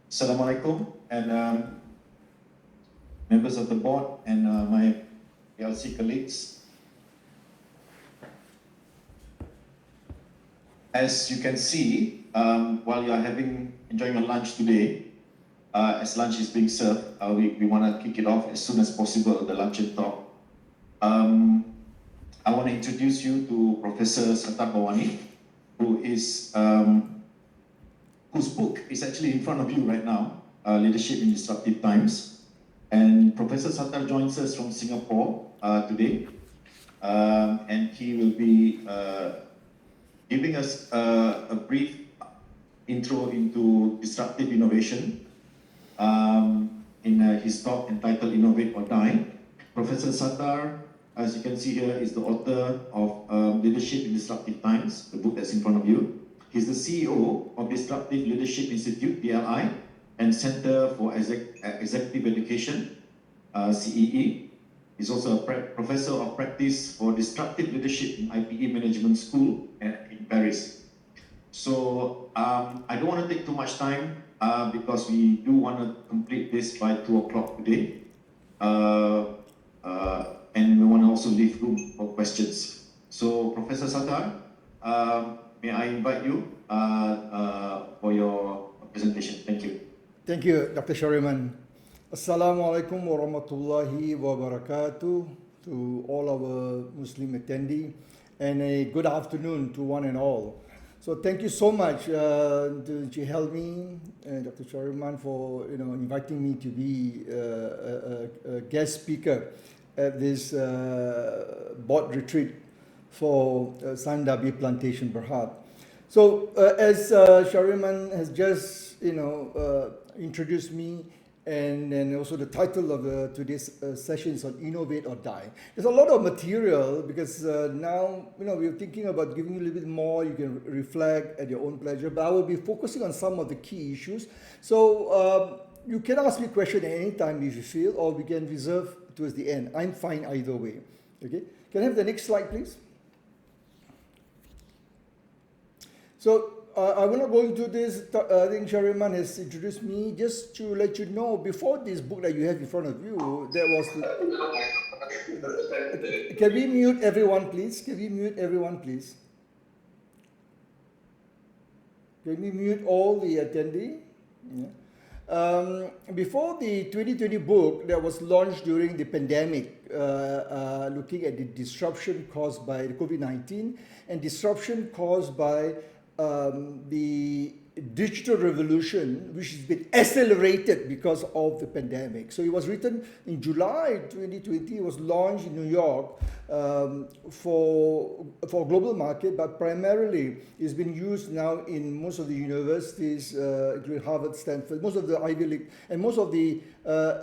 Assalamualaikum and members of the board and my PLC colleagues. As you can see, while you are enjoying your lunch today, as lunch is being served, we want to kick it off as soon as possible, the lunch and talk. I want to introduce you to Professor Sattar Bhawani, whose book is actually in front of you right now, Leadership in Disruptive Times. And Professor Sattar joins us from Singapore today, and he will be giving us a brief intro into disruptive innovation in his talk entitled Innovate or Die. Professor Sattar, as you can see here, is the author of Leadership in Disruptive Times, the book that's in front of you. He's the CEO of Disruptive Leadership Institute, DLI, and Center for Executive Education, CEE. He's also a professor of practice for disruptive leadership in IPE Management School in Paris. So I don't want to take too much time because we do want to complete this by 2 o'clock today. And we want to also leave room for questions. So Professor Sattar, may I invite you for your presentation. Thank you. Thank you, Dr. Shariman. Assalamualaikum warahmatullahi wabarakatuh to all our Muslim attendee, and a good afternoon to one and all. So thank you so much to 𝐏𝐥𝐚𝐬 and Dr. Shariman for inviting me to be a guest speaker at this board retreat for Sandabi Plantation Berhad. So as Shariman has just introduced me, and also the title of today's session is on Innovate or Die. There's a lot of material because now we're thinking about giving you a little bit more. You can reflect at your own pleasure, but I will be focusing on some of the key issues. So you can ask me a question at any time if you feel, or we can reserve towards the end. I'm fine either way. Okay, can I have the next slide, please? So I will not go into this. I think Shariman has introduced me. Just to let you know, before this book that you have in front of you, there was can we mute everyone, please? Can we mute everyone, please? Can we mute all the attendee? Yeah. Before the 2020 book that was launched during the pandemic, looking at the disruption caused by the COVID-19 and disruption caused by the digital revolution, which has been accelerated because of the pandemic. So it was written in July 2020. It was launched in New York for global market, but primarily it's been used now in most of the universities, including Harvard, Stanford, most of the Ivy League, and most of the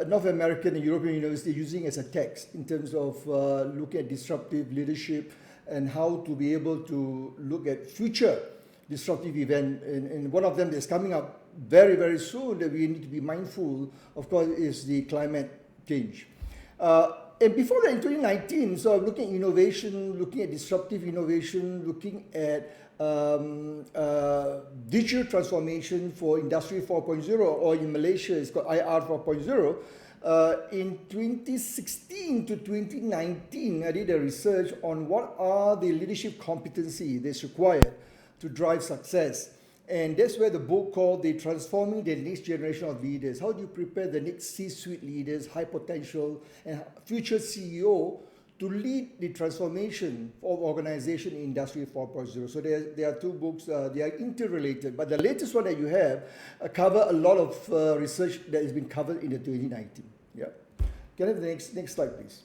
North American and European universities using it as a text in terms of looking at disruptive leadership and how to be able to look at future disruptive event, and one of them that's coming up very, very soon that we need to be mindful, of course, is the climate change. And before that, in 2019, so looking at innovation, looking at disruptive innovation, looking at digital transformation for Industry 4.0, or in Malaysia, it's called IR 4.0. In 2016 to 2019, I did a research on what are the leadership competency that's required to drive success. And that's where the book called the Transforming the Next Generation of Leaders. How do you prepare the next C-suite leaders, high potential, and future CEO to lead the transformation of organization in Industry 4.0? So there are two books, they are interrelated, but the latest one that you have cover a lot of research that has been covered in the 2019. Yeah. Can I have the next slide, please?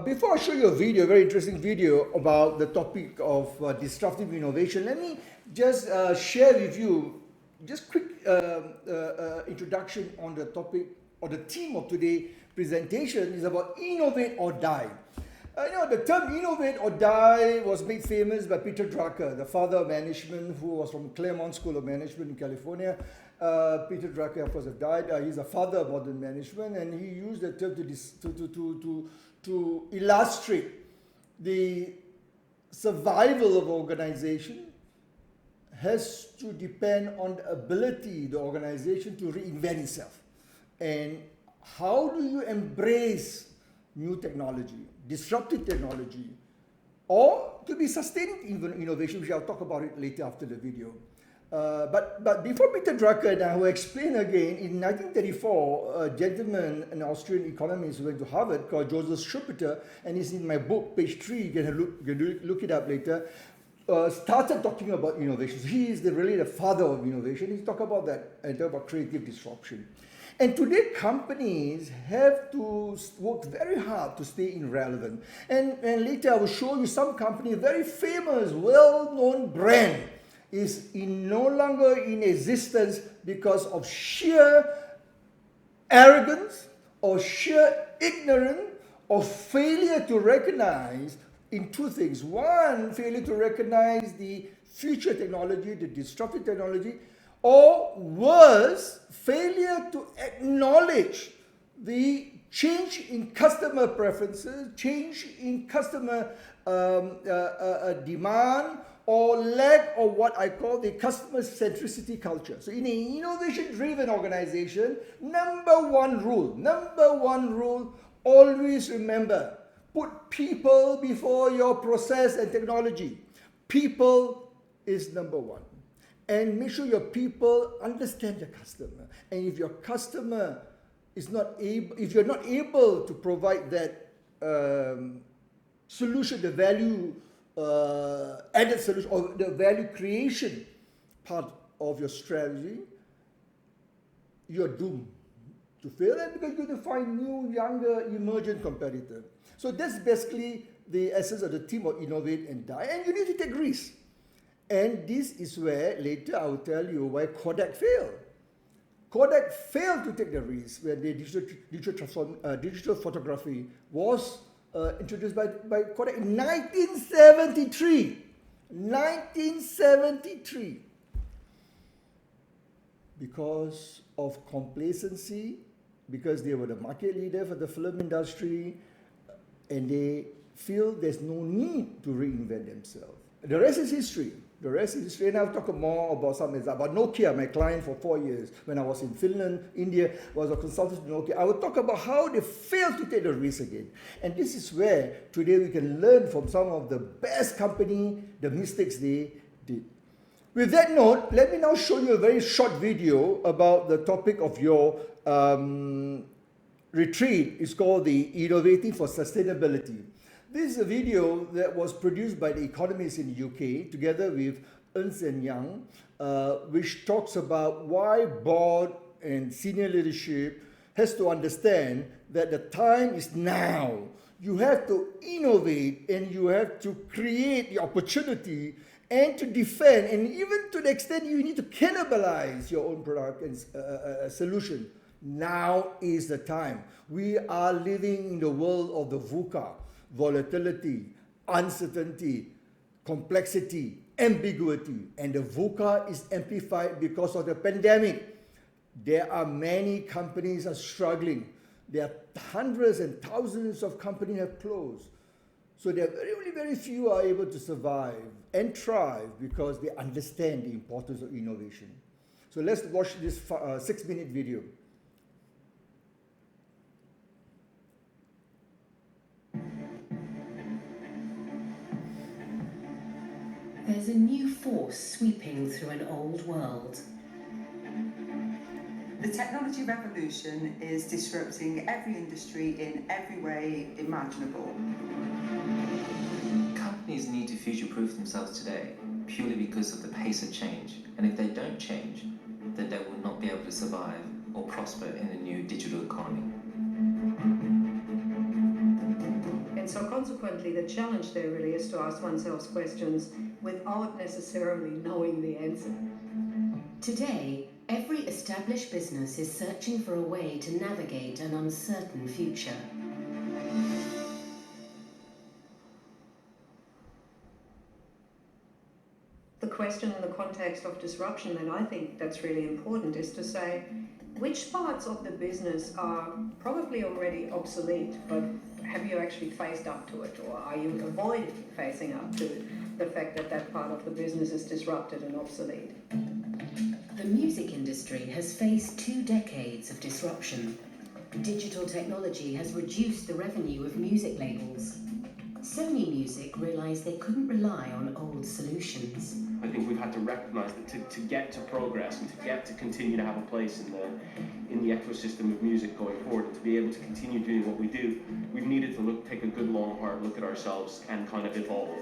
Before I show you a video, a very interesting video about the topic of disruptive innovation, let me just share with you just quick introduction on the topic or the theme of today's presentation is about innovate or die. The term innovate or die was made famous by Peter Drucker, the father of management, who was from Claremont School of Management in California. Peter Drucker, of course, has died. He's a father of modern management, and he used the term to illustrate the survival of organization has to depend on the ability, the organization to reinvent itself. And how do you embrace new technology, disruptive technology, or to be sustained innovation, which I'll talk about it later after the video. But before Peter Drucker and I will explain again, in 1934, a gentleman, an Austrian economist who went to Harvard called Joseph Schumpeter, and it's in my book, page 3, you can look it up later, started talking about innovation. He is really the father of innovation. He talked about that and talk about creative disruption. And today, companies have to work very hard to stay relevant. And later, I will show you some company, very famous, well-known brand, is no longer in existence because of sheer arrogance or sheer ignorance or failure to recognize in two things. One, failure to recognize the future technology, the disruptive technology, or worse, failure to acknowledge the change in customer preferences, change in customer demand, or lack of what I call the customer centricity culture. So in an innovation-driven organization, number one rule, always remember, put people before your process and technology. People is number one. And make sure your people understand the customer. And if your customer is not able, if you're not able to provide that solution, the value added solution, or the value creation part of your strategy, you're doomed to fail, and because you're going to find new, younger, emergent competitors. So that's basically the essence of the theme of Innovate and Die. And you need to take risks. And this is where later I will tell you why Kodak failed. Kodak failed to take the risk when the digital photography was introduced by Kodak in 1973. 1973. Because of complacency, because they were the market leader for the film industry, and they feel there's no need to reinvent themselves. The rest is history. The rest is history, and I'll talk more about some examples. About Nokia, my client for 4 years, when I was in Finland, India, was a consultant to Nokia. I will talk about how they failed to take the risk again. And this is where today we can learn from some of the best company, the mistakes they did. With that note, let me now show you a very short video about the topic of your retreat. It's called the Innovating for Sustainability. This is a video that was produced by the economists in the UK together with Ernst & Young, which talks about why board and senior leadership has to understand that the time is now. You have to innovate and you have to create the opportunity and to defend, and even to the extent you need to cannibalize your own product and solution. Now is the time. We are living in the world of the VUCA. Volatility, uncertainty, complexity, ambiguity, and the VUCA is amplified because of the pandemic. There are many companies are struggling. There are hundreds and thousands of companies have closed. So there are only very few are able to survive and thrive because they understand the importance of innovation. So let's watch this 6-minute video. There's a new force sweeping through an old world. The technology revolution is disrupting every industry in every way imaginable. Companies need to future-proof themselves today purely because of the pace of change. And if they don't change, then they will not be able to survive or prosper in the new digital economy. And so consequently, the challenge there really is to ask oneself questions without necessarily knowing the answer. Today, every established business is searching for a way to navigate an uncertain future. The question in the context of disruption that I think that's really important is to say, which parts of the business are probably already obsolete, but have you actually faced up to it, or are you avoiding facing up to it? the fact that that part of the business is disrupted and obsolete. The music industry has faced 2 decades of disruption. Digital technology has reduced the revenue of music labels. Sony Music realized they couldn't rely on old solutions. I think we've had to recognize that to get to progress and to get to continue to have a place in the ecosystem of music going forward, and to be able to continue doing what we do, we've needed to take a good long hard look at ourselves and kind of evolve.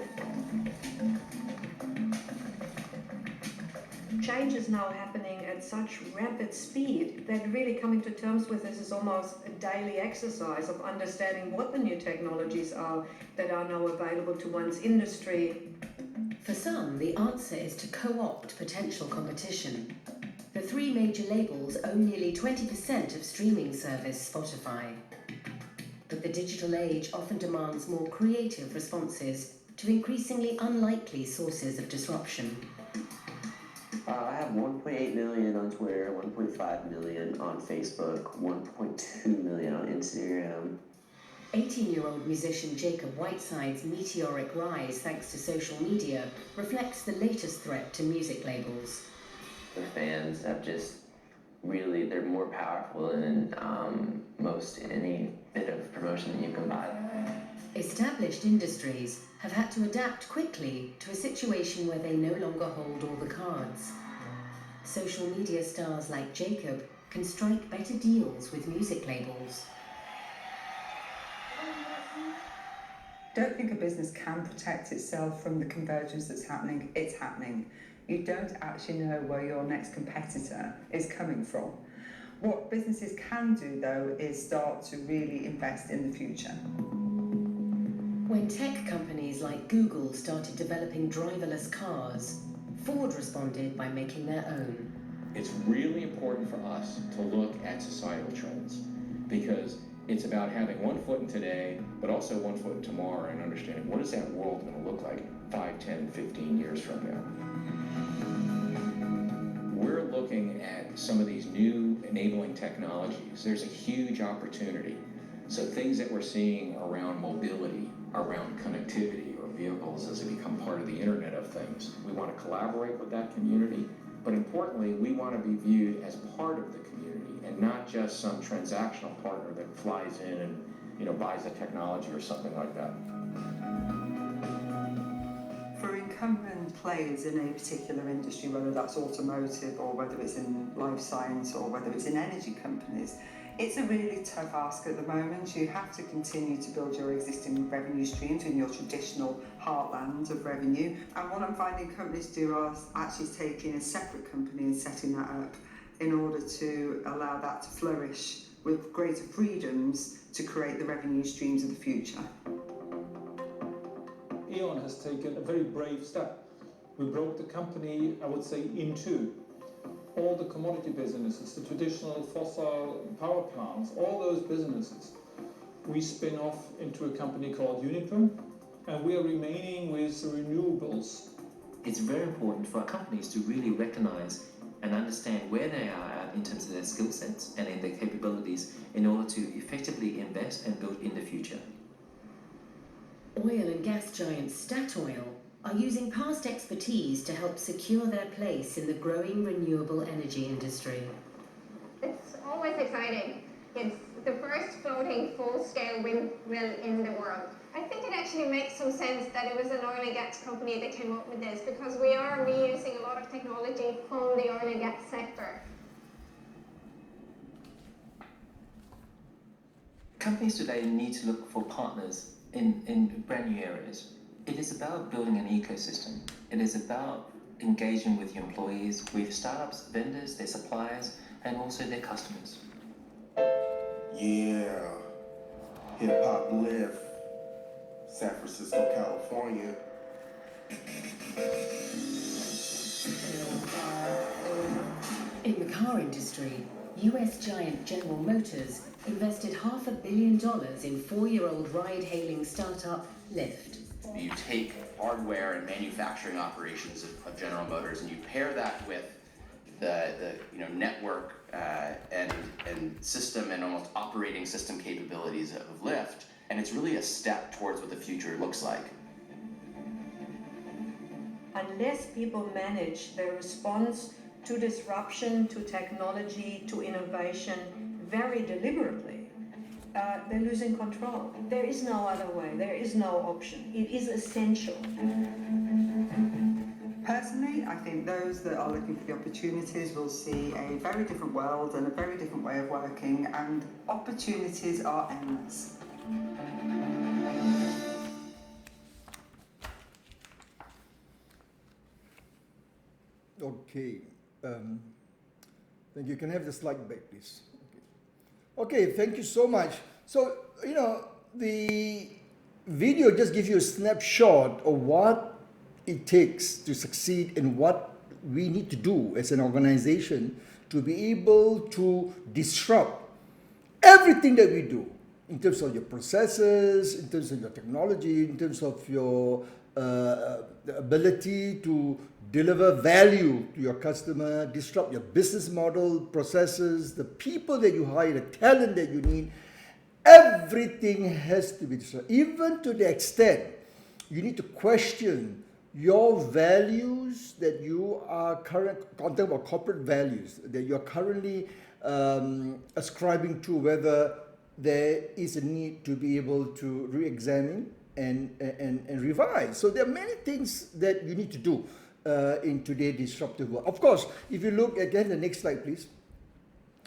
Change is now happening at such rapid speed that really coming to terms with this is almost a daily exercise of understanding what the new technologies are that are now available to one's industry. For some, the answer is to co-opt potential competition. The 3 major labels own nearly 20% of streaming service Spotify. But the digital age often demands more creative responses to increasingly unlikely sources of disruption. I have 1.8 million on Twitter, 1.5 million on Facebook, 1.2 million on Instagram. 18-year-old musician 𝐃𝐚𝐫𝐴𝐷𝐸's meteoric rise thanks to social media reflects the latest threat to music labels. The fans have just really, they're more powerful than most any bit of promotion that you can buy. Established industries have had to adapt quickly to a situation where they no longer hold all the cards. Social media stars like 𝐁𝐞𝐫 can strike better deals with music labels. Don't think a business can protect itself from the convergence that's happening. It's happening. You don't actually know where your next competitor is coming from. What businesses can do, though, is start to really invest in the future. When tech companies like Google started developing driverless cars, Ford responded by making their own. It's really important for us to look at societal trends, because it's about having one foot in today, but also one foot in tomorrow, and understanding what is that world going to look like 5, 10, 15 years from now. We're looking at some of these new enabling technologies. There's a huge opportunity. So things that we're seeing around mobility, around connectivity or vehicles as they become part of the Internet of Things, we want to collaborate with that community, but importantly, we want to be viewed as part of the community and not just some transactional partner that flies in and buys a technology or something like that. For incumbent players in a particular industry, whether that's automotive or whether it's in life science or whether it's in energy companies, it's a really tough ask at the moment. You have to continue to build your existing revenue streams in your traditional heartland of revenue. And what I'm finding companies do are actually taking a separate company and setting that up in order to allow that to flourish with greater freedoms to create the revenue streams of the future. E.ON has taken a very brave step. We broke the company, I would say, in 2. All the commodity businesses, the traditional fossil power plants, all those businesses, we spin off into a company called Uniper, and we are remaining with renewables. It's very important for our companies to really recognize and understand where they are at in terms of their skill sets and in their capabilities in order to effectively invest and build in the future. Oil and gas giant Statoil are using past expertise to help secure their place in the growing renewable energy industry. It's always exciting. It's the first floating full-scale windmill in the world. I think it actually makes some sense that it was an oil and gas company that came up with this, because we are reusing a lot of technology from the oil and gas sector. Companies today need to look for partners in brand new areas. It is about building an ecosystem. It is about engaging with your employees, with startups, vendors, their suppliers, and also their customers. Yeah, hip hop live, San Francisco, California. In the car industry, US giant General Motors invested $500 million in 4-year-old ride-hailing startup Lyft. You take hardware and manufacturing operations of General Motors and you pair that with the network and system and almost operating system capabilities of Lyft, and it's really a step towards what the future looks like. unless people manage their response to disruption, to technology, to innovation very deliberately, they're losing control. There is no other way. There is no option. It is essential. Personally, I think those that are looking for the opportunities will see a very different world and a very different way of working, and opportunities are endless. Okay. Thank you. Can I have the slide back, please? Okay, thank you so much. So, you know, the video just gives you a snapshot of what it takes to succeed and what we need to do as an organization to be able to disrupt everything that we do in terms of your processes, in terms of your technology, in terms of your ability to deliver value to your customer, disrupt your business model, processes, the people that you hire, the talent that you need. Everything has to be disrupted, even to the extent you need to question your values that you are talking about corporate values that you're currently ascribing to, whether there is a need to be able to re-examine and revise. So there are many things that you need to do in today's disruptive world. Of course, if you look again, the next slide, please.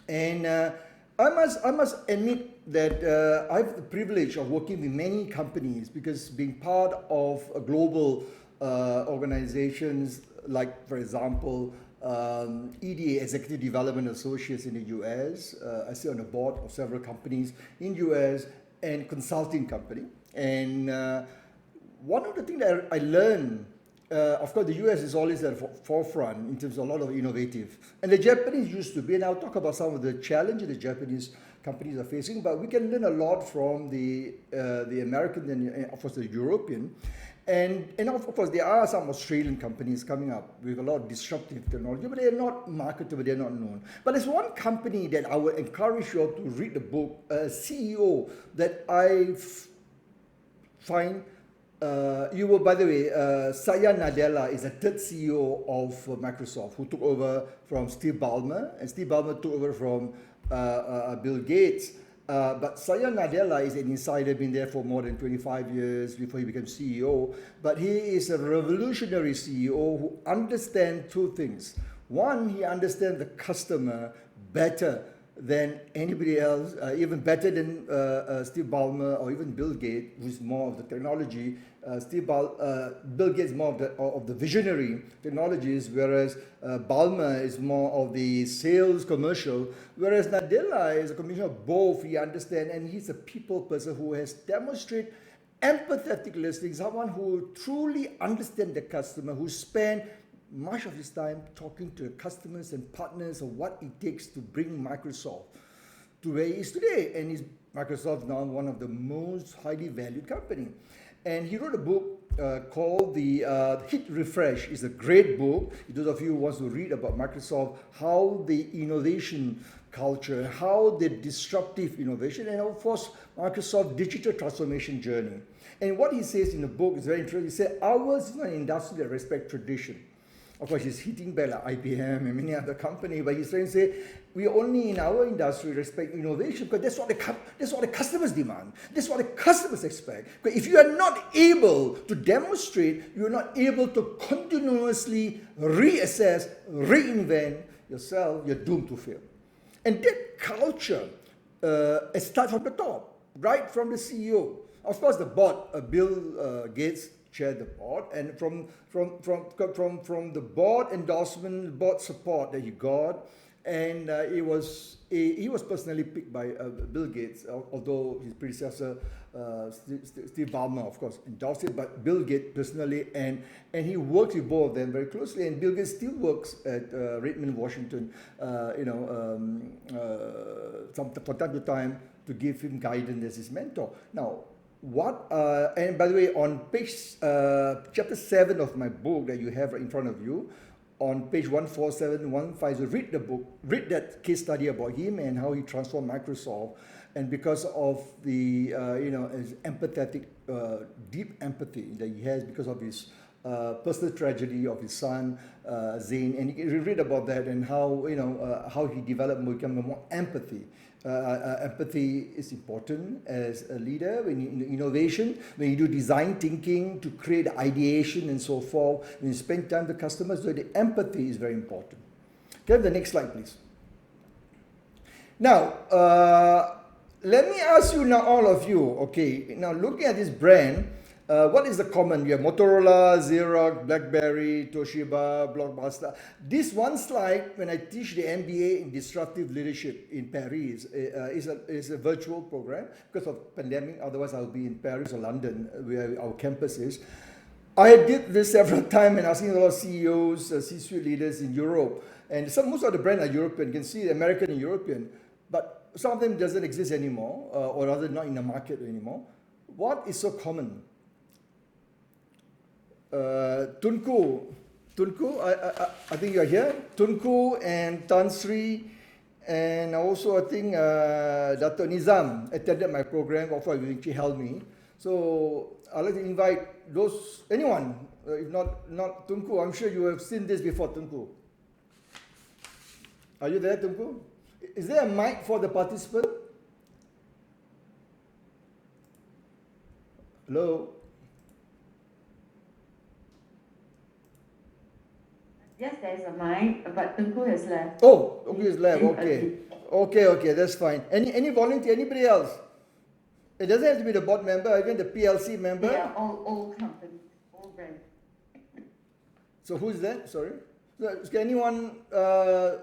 And I must admit that I have the privilege of working with many companies, because being part of a global organizations like, for example, EDA, Executive Development Associates in the US. I sit on the board of several companies in US and consulting company. And one of the things that I learned, of course, the US is always at the forefront in terms of a lot of innovative. And the Japanese used to be, and I'll talk about some of the challenges the Japanese companies are facing, but we can learn a lot from the American and, of course, the European. And of course, there are some Australian companies coming up with a lot of disruptive technology, but they're not marketable, they're not known. But there's one company that I would encourage you all to read the book, CEO, that I find, you will, by the way, Satya Nadella is the third CEO of Microsoft, who took over from Steve Ballmer, and Steve Ballmer took over from Bill Gates. But Satya Nadella is an insider, been there for more than 25 years before he became CEO. But he is a revolutionary CEO who understands two things. One, he understands the customer better than anybody else, even better than Steve Ballmer or even Bill Gates, who's more of the technology. Bill Gates is more of the visionary technologies, whereas Ballmer is more of the sales commercial, whereas Nadella is a combination of both. He understands, and he's a people person who has demonstrated empathetic listening, someone who truly understands the customer, who spent much of his time talking to the customers and partners of what it takes to bring Microsoft to where it is today. And Microsoft is now one of the most highly valued company. And he wrote a book called the Hit Refresh. It's a great book. Those of you who want to read about Microsoft, how the innovation culture, how the disruptive innovation, and of course, Microsoft digital transformation journey. And what he says in the book is very interesting. He said, ours is not an industry that respects tradition. Of course, he's hitting back like IBM and many other companies, but he's trying to say, we only in our industry respect innovation because that's what the customers demand. That's what the customers expect. But if you are not able to demonstrate, you're not able to continuously reassess, reinvent yourself, you're doomed to fail. And that culture starts from the top, right from the CEO. Of course, the board, Bill Gates, chaired the board, and from the board endorsement, board support that he got, and he was personally picked by Bill Gates, although his predecessor Steve Ballmer, of course, endorsed it, but Bill Gates personally, and he worked with both of them very closely, and Bill Gates still works at Redmond, Washington, from time to time to give him guidance as his mentor. Now, and by the way, on page chapter 7 of my book that you have right in front of you, on page 147, 150, read the book, read that case study about him and how he transformed Microsoft. And because of the his empathetic, deep empathy that he has, because of his personal tragedy of his son, Zain, and you read about that and how, how he developed more empathy. Empathy is important as a leader when you innovation, when you do design thinking to create ideation and so forth, when you spend time with customers, so the empathy is very important. Okay, the next slide, please. Now, let me ask you now, all of you, okay, now looking at this brand, what is the common? You have Motorola, Xerox, BlackBerry, Toshiba, Blockbuster. This one slide, when I teach the MBA in Disruptive Leadership in Paris, is a virtual program because of pandemic. Otherwise, I'll be in Paris or London, where our campus is. I did this several times and asking a lot of CEOs, C-suite leaders in Europe. And most of the brands are European. You can see American and European. But some of them doesn't exist anymore, or rather not in the market anymore. What is so common? Tunku, I think you're here. Tunku and Tan Sri, and also I think Dr. Nizam attended my program, which helped me. So I'd like to invite anyone, if not Tunku. I'm sure you have seen this before, Tunku. Are you there, Tunku? Is there a mic for the participant? Hello? Yes, there is a mic, but Tunku has left. Oh, Tunku has left. Okay. Okay, that's fine. Any volunteer, anybody else? It doesn't have to be the board member, even the PLC member. They are all companies, all brands. So who's that? Sorry. Can anyone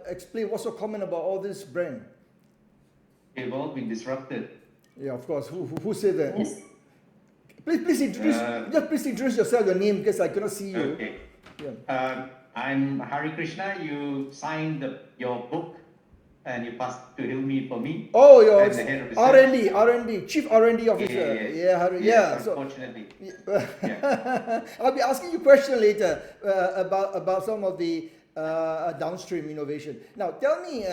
explain what's so common about all this brand? They've all been disrupted. Yeah, of course. Who said that? Yes. Please introduce yourself, your name, because I cannot see you. Okay. Yeah. I'm Hari Krishna. You signed your book and you passed to Hilmi for me. Oh, your R&D, Chief R&D Officer. Yeah, Hari. yes, Yeah. unfortunately. Yeah. I'll be asking you a question later about some of the downstream innovation. Now, tell me,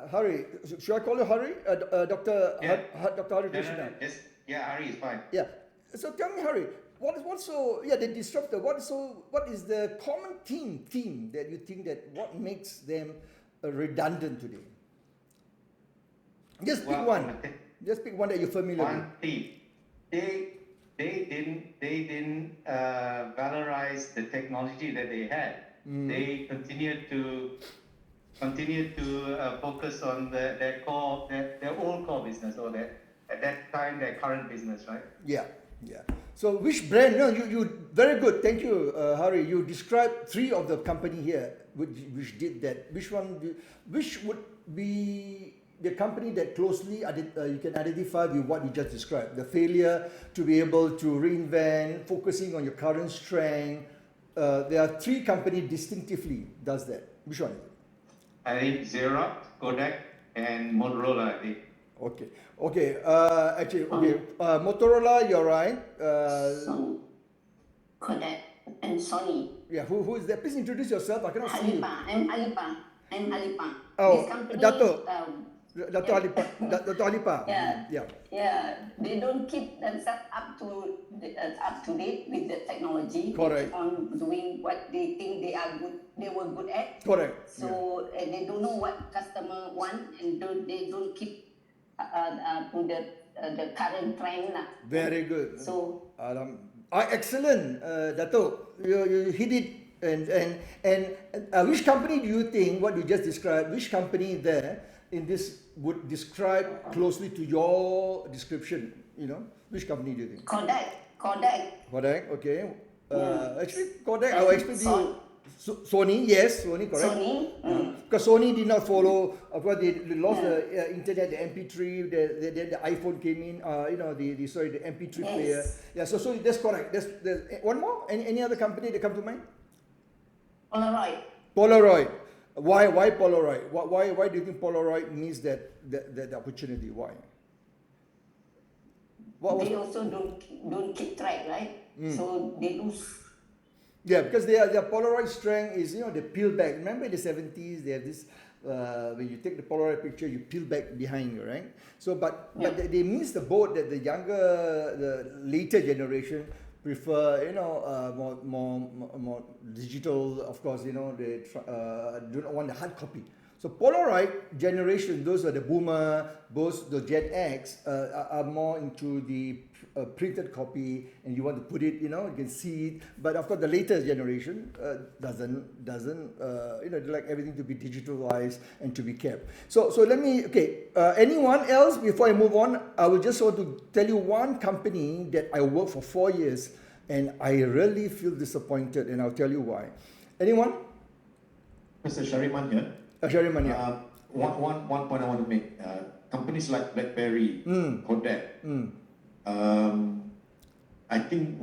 Hari, should I call you Hari? Dr. Hari Krishna? Yes. Yeah, Hari is fine. Yeah. So tell me, Hari, the disruptor, what is the common theme that you think that what makes them redundant today? Just pick one. Just pick one that you're familiar with. One theme. They didn't valorize the technology that they had. They continued to focus on their old core business, or at that time their current business, right? Yeah. So which brand? No, you very good. Thank you, Hari. You described three of the company here which did that. Which would be the company that closely you can identify with what you just described? The failure to be able to reinvent, focusing on your current strength. There are three companies distinctively does that. Which one is it? I think Xerox, Kodak, and Motorola, I think. Okay. Motorola, you're right. Kodak and Sony. Yeah, who is that? Please introduce yourself. I cannot see you. I'm Alipa. Oh, This company, Dato' Alipa. Yeah. They don't keep themselves up to date with the technology. Correct. They keep on doing what they think they were good at. Correct. So they don't know what customer want, and they don't keep to the current trend. Very good. So excellent, Dato'. You hit it. And which company do you think what you just described? Which company there in this would describe closely to your description? Which company do you think? Kodak. Okay. Actually, Kodak. I will explain to you. Sony, yes, Sony, correct. Because Sony did not follow. Of course, they lost the internet, the MP3. The iPhone came in. The MP3 player. Yeah, so that's correct. There's one more. Any other company that come to mind? Polaroid. Why Polaroid? Why do you think Polaroid needs that opportunity? Why? They also don't keep track, right? So they lose. Yeah, because their Polaroid strength is, they peel back. Remember in the 70s, they have this, when you take the Polaroid picture, you peel back behind you, right? So, but they miss the boat that the later generation prefer, more digital. Of course, they do not want the hard copy. So Polaroid generation, those are the boomer, both the Gen X are more into the printed copy, and you want to put it, you can see it. But of course, the latest generation doesn't they like everything to be digitalized and to be kept. So let me, anyone else before I move on? I will just want to tell you one company that I worked for 4 years, and I really feel disappointed, and I'll tell you why. Anyone? Mr. Shariman here. Shariman, yeah. One point I want to make. Companies like BlackBerry, Kodak, I think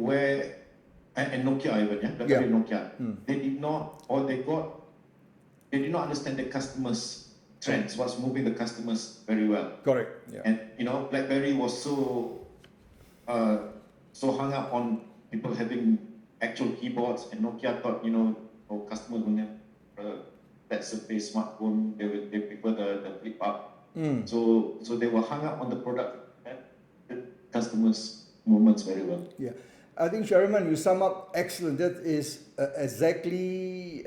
and Nokia even, BlackBerry, Nokia, they did not understand the customers' trends, what's moving the customers very well. Correct. Yeah. And BlackBerry was so hung up on people having actual keyboards, and Nokia thought, customers will have that surface smartphone, they prefer the flip up. So they were hung up on the product, the customers' movements very well. Yeah, I think Shariman, you sum up excellent. That is exactly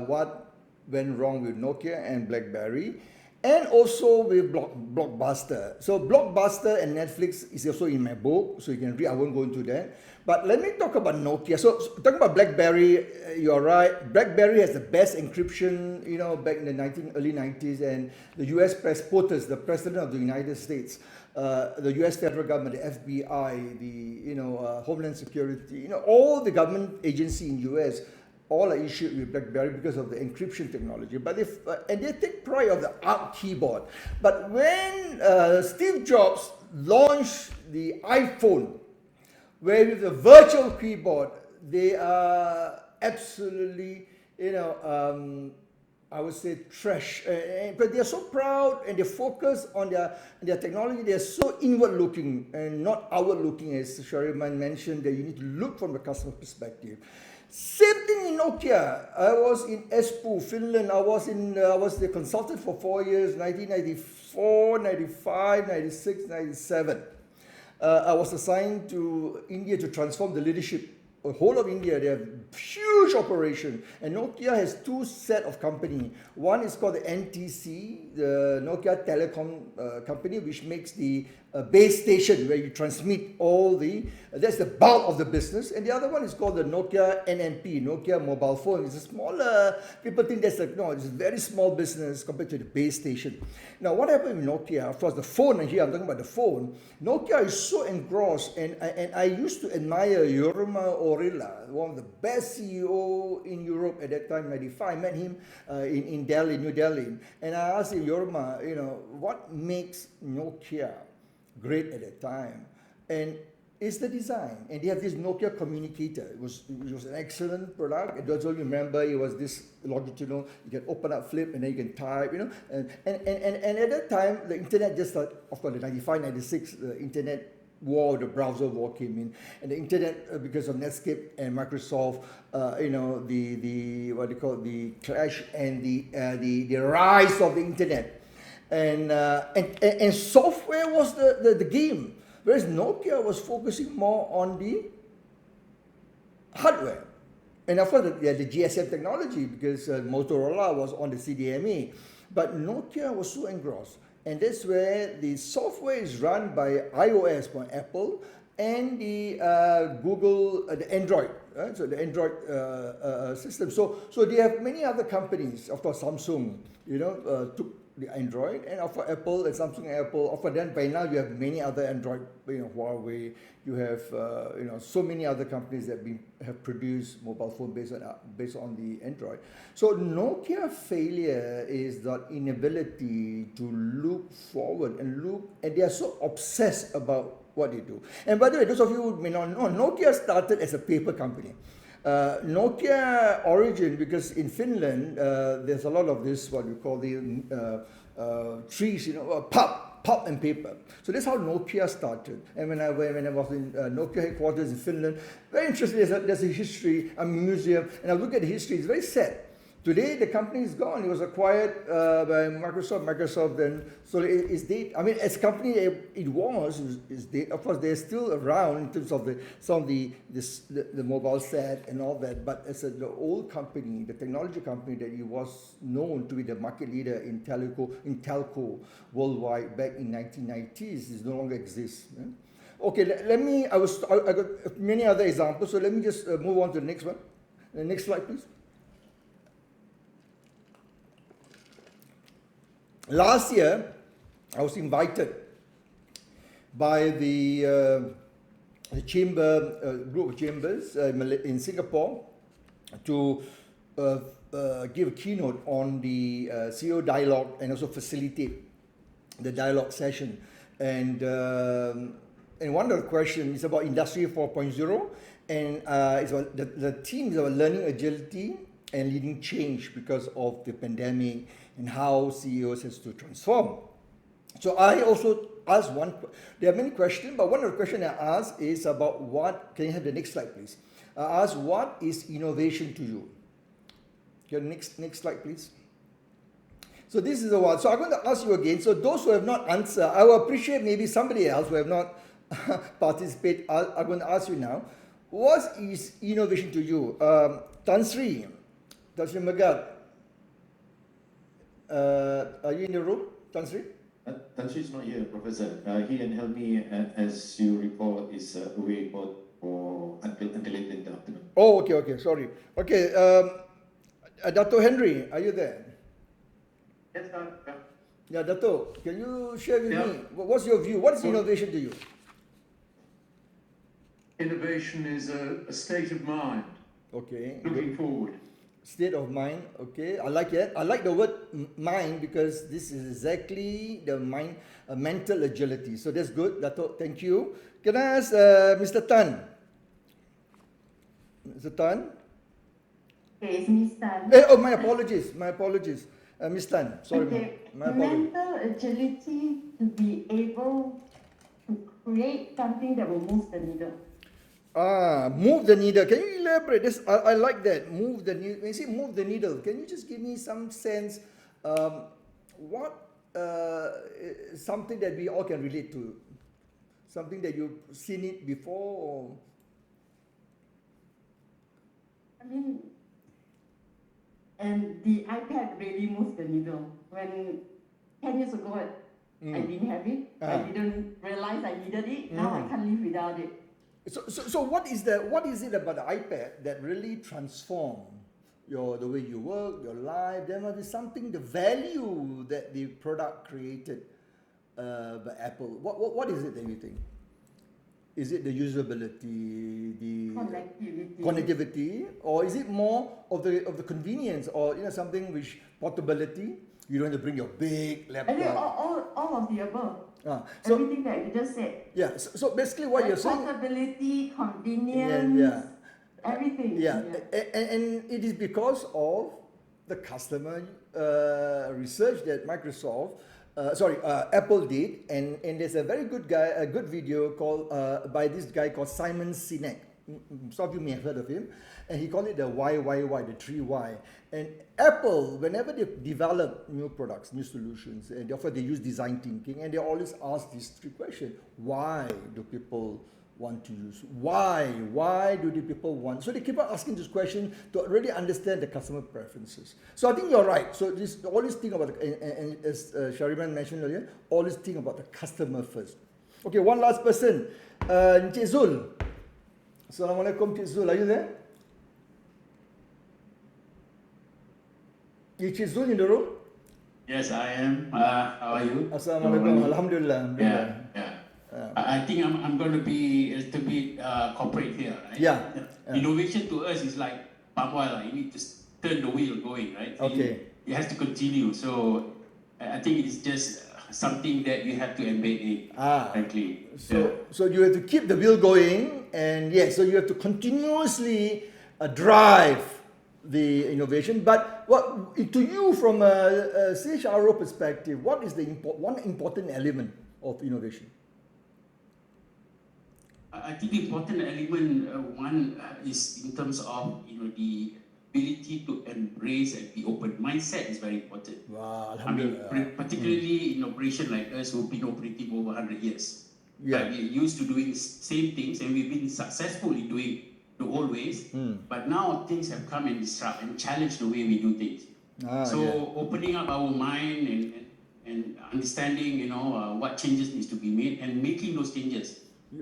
what went wrong with Nokia and BlackBerry, and also with Blockbuster. So Blockbuster and Netflix is also in my book, so you can read. I won't go into that. But let me talk about Nokia. So talking about BlackBerry, you're right. BlackBerry has the best encryption, back in the early 90s, and the U.S. POTUS, the President of the United States, the U.S. federal government, the FBI, the Homeland Security, all the government agency in U.S. all are issued with BlackBerry because of the encryption technology. But and they take pride of the ARC keyboard. But when Steve Jobs launched the iPhone, where with the virtual keyboard, they are absolutely, I would say trash. But they are so proud and they focus on their technology. They are so inward-looking and not outward-looking, as Shariman mentioned, that you need to look from the customer perspective. Same thing in Nokia. I was in Espoo, Finland. I was the consultant for 4 years, 1994, 95, 96, 97. I was assigned to India to transform the leadership, the whole of India. They have huge operation. And Nokia has two set of company. One is called the NTC, the Nokia Telecom company, which makes the base station where you transmit all that's the bulk of the business. And the other one is called the Nokia NNP, Nokia mobile phone. It's a smaller, people think it's a very small business compared to the base station. Now, what happened with Nokia, of course, the phone, and here I'm talking about the phone, Nokia is so engrossed, and I used to admire Jorma Ollila, one of the best CEO in Europe at that time, 95. I met him in Delhi, New Delhi, and I asked him, Jorma, what makes Nokia great at that time? And it's the design. And they have this Nokia communicator. It was an excellent product. And those of you remember, it was this longitudinal, you can open up, flip, and then you can type, And at that time, the internet just started, of course, in 95, 96, the internet war, the browser war came in. And the internet, because of Netscape and Microsoft, the clash and the rise of the internet. And software was the game, whereas Nokia was focusing more on the hardware. And of course, they had the GSM technology because Motorola was on the CDMA. But Nokia was so engrossed. And that's where the software is run by iOS by Apple and the Google, the Android, right? So the Android system. So they have many other companies. Of course, Samsung, took the Android, and for Apple and Samsung and Apple. For then, by now you have many other Android, Huawei. You have so many other companies that have produced mobile phone based on the Android. So Nokia failure is the inability to look forward and they are so obsessed about what they do. And by the way, those of you who may not know, Nokia started as a paper company. Nokia origin, because in Finland there's a lot of this, what we call the trees, pulp and paper. So that's how Nokia started. And when I was in Nokia headquarters in Finland, very interesting, there's a history, a museum, and I look at the history, it's very sad. Today, the company is gone. It was acquired by Microsoft. Microsoft then, so it's dead. I mean, as a company, is dead. Of course, they're still around in terms of the mobile set and all that. But as the old company, the technology company that it was known to be the market leader in telco worldwide back in 1990s, is no longer exists. Yeah? Okay, let me. I got many other examples. So let me just move on to the next one. The next slide, please. Last year, I was invited by the chamber, group of chambers in Singapore to give a keynote on the CEO dialogue and also facilitate the dialogue session. And one of the questions is about Industry 4.0, and it's about the theme is about learning agility and leading change because of the pandemic and how CEOs has to transform. So I also asked there are many questions, but one of the questions I asked is about can you have the next slide, please? I asked, what is innovation to you? Okay, next slide, please. So this is the one. So I'm going to ask you again. So those who have not answered, I will appreciate maybe somebody else who have not participated. I'm going to ask you now. What is innovation to you? Tan Sri Megat, are you in the room, Tan Sri? Tan Sri is not here, Professor. He and Helmi, as you recall, is away until late in the afternoon. Oh, okay, sorry. Okay, Dato Henry, are you there? Yes, sir. Yeah, Dato, can you share with me, what's your view? What is innovation to you? Innovation is a state of mind. Okay. Looking forward. State of mind, okay. I like it. I like the word mind because this is exactly the mind, mental agility. So that's good, Dato. Thank you. Can I ask Mr. Tan? Mr. Tan? Okay, it's Miss Tan. Oh, my apologies. Miss Tan, sorry. Okay. My apologies. Mental agility to be able to create something that will move the needle. Move the needle. Can you elaborate this? I like that. Move the needle. When you say move the needle, can you just give me some sense? What something that we all can relate to? Something that you've seen it before? Or? I mean, and the iPad really moves the needle. When 10 years ago, I didn't have it. I didn't realize I needed it. Now I can't live without it. So what is it about the iPad that really transformed the way you work, your life? There must be something, the value that the product created by Apple. What is it that you think? Is it the usability, the connectivity, or is it more of the convenience, or something which portability? You don't have to bring your big laptop. I think all of the above. So, everything that you just said. Yeah. So basically, what you're saying. Portability, convenience, everything. Yeah. And it is because of the customer research that Apple did, and there's a very good video called by this guy called Simon Sinek. Some of you may have heard of him, and he called it the why, the 3 why. And Apple, whenever they develop new products, new solutions, and therefore they use design thinking, and they always ask these 3 questions: why do people want to use? Why do the people want? So they keep on asking this question to really understand the customer preferences. So I think you're right. So always think about, and as Shariman mentioned earlier, always think about the customer first. Okay, one last person, Encik Zul. Assalamualaikum, Encik Zul. Are you there? Encik Zul in the room? Yes, I am. How are you? Assalamualaikum. Alhamdulillah. Yeah. I think I'm going to be a little bit corporate here, right? Yeah. Innovation to us is like palm oil. You need to turn the wheel going, right? So okay. It has to continue. So I think it's just something that you have to embed in, frankly. So you have to keep the wheel going, and so you have to continuously drive the innovation. But what to you, from a CHRO perspective, what is the one important element of innovation? I think the important element one is in terms of the ability to embrace and be open. Mindset is very important. Wow, I mean, particularly in operation like us who've been operating over 100 years. Yeah. We're used to doing the same things and we've been successful in doing the old ways. But now things have come and disrupt and challenge the way we do things. Opening up our mind and understanding, you know, what changes needs to be made and making those changes.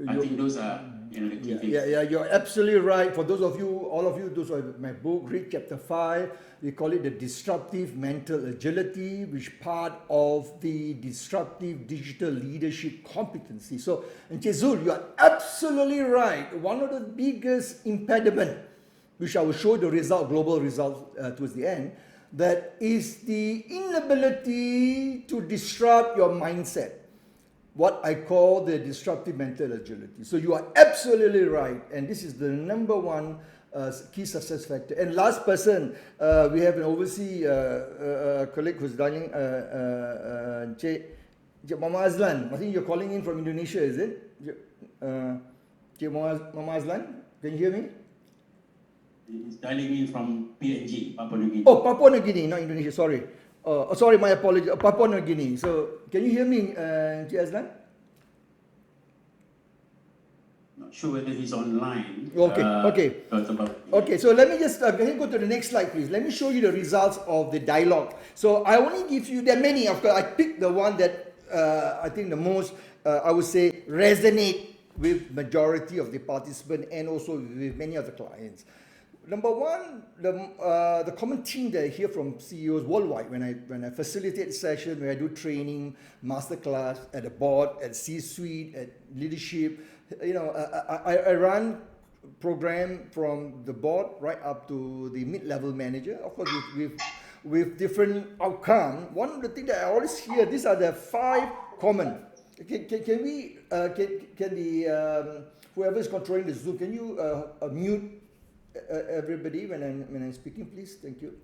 I think those are the key things. Yeah, you're absolutely right. For those of you, all of you, those who have my book, read chapter 5. We call it the disruptive mental agility, which part of the disruptive digital leadership competency. So, Encik Zul, you are absolutely right. One of the biggest impediment, which I will show the result, global result towards the end, that is the inability to disrupt your mindset. What I call the disruptive mental agility. So you are absolutely right, and this is the number one key success factor. And last person, we have an overseas colleague who's dialing, Cik Mama Azlan. I think you're calling in from Indonesia, is it? Cik Mama Azlan, can you hear me? He's dialing in from PNG, Papua New Guinea. Oh, Papua New Guinea, not Indonesia, sorry. Sorry, my apologies. Papua New Guinea. So, can you hear me, Cik Azlan? Not sure whether he's online. Okay, so let me just can you go to the next slide, please. Let me show you the results of the dialogue. So, I only give you, there are many, of course. I picked the one that I think the most, I would say, resonate with majority of the participants and also with many of the clients. Number one, the common theme that I hear from CEOs worldwide when I facilitate sessions, when I do training, masterclass at the board, at C-suite, at leadership, you know, I run program from the board right up to the mid-level manager, of course with different outcome. One of the things that I always hear, these are the 5 common. Can we whoever is controlling the Zoom, can you mute everybody when I'm speaking, please? Thank you.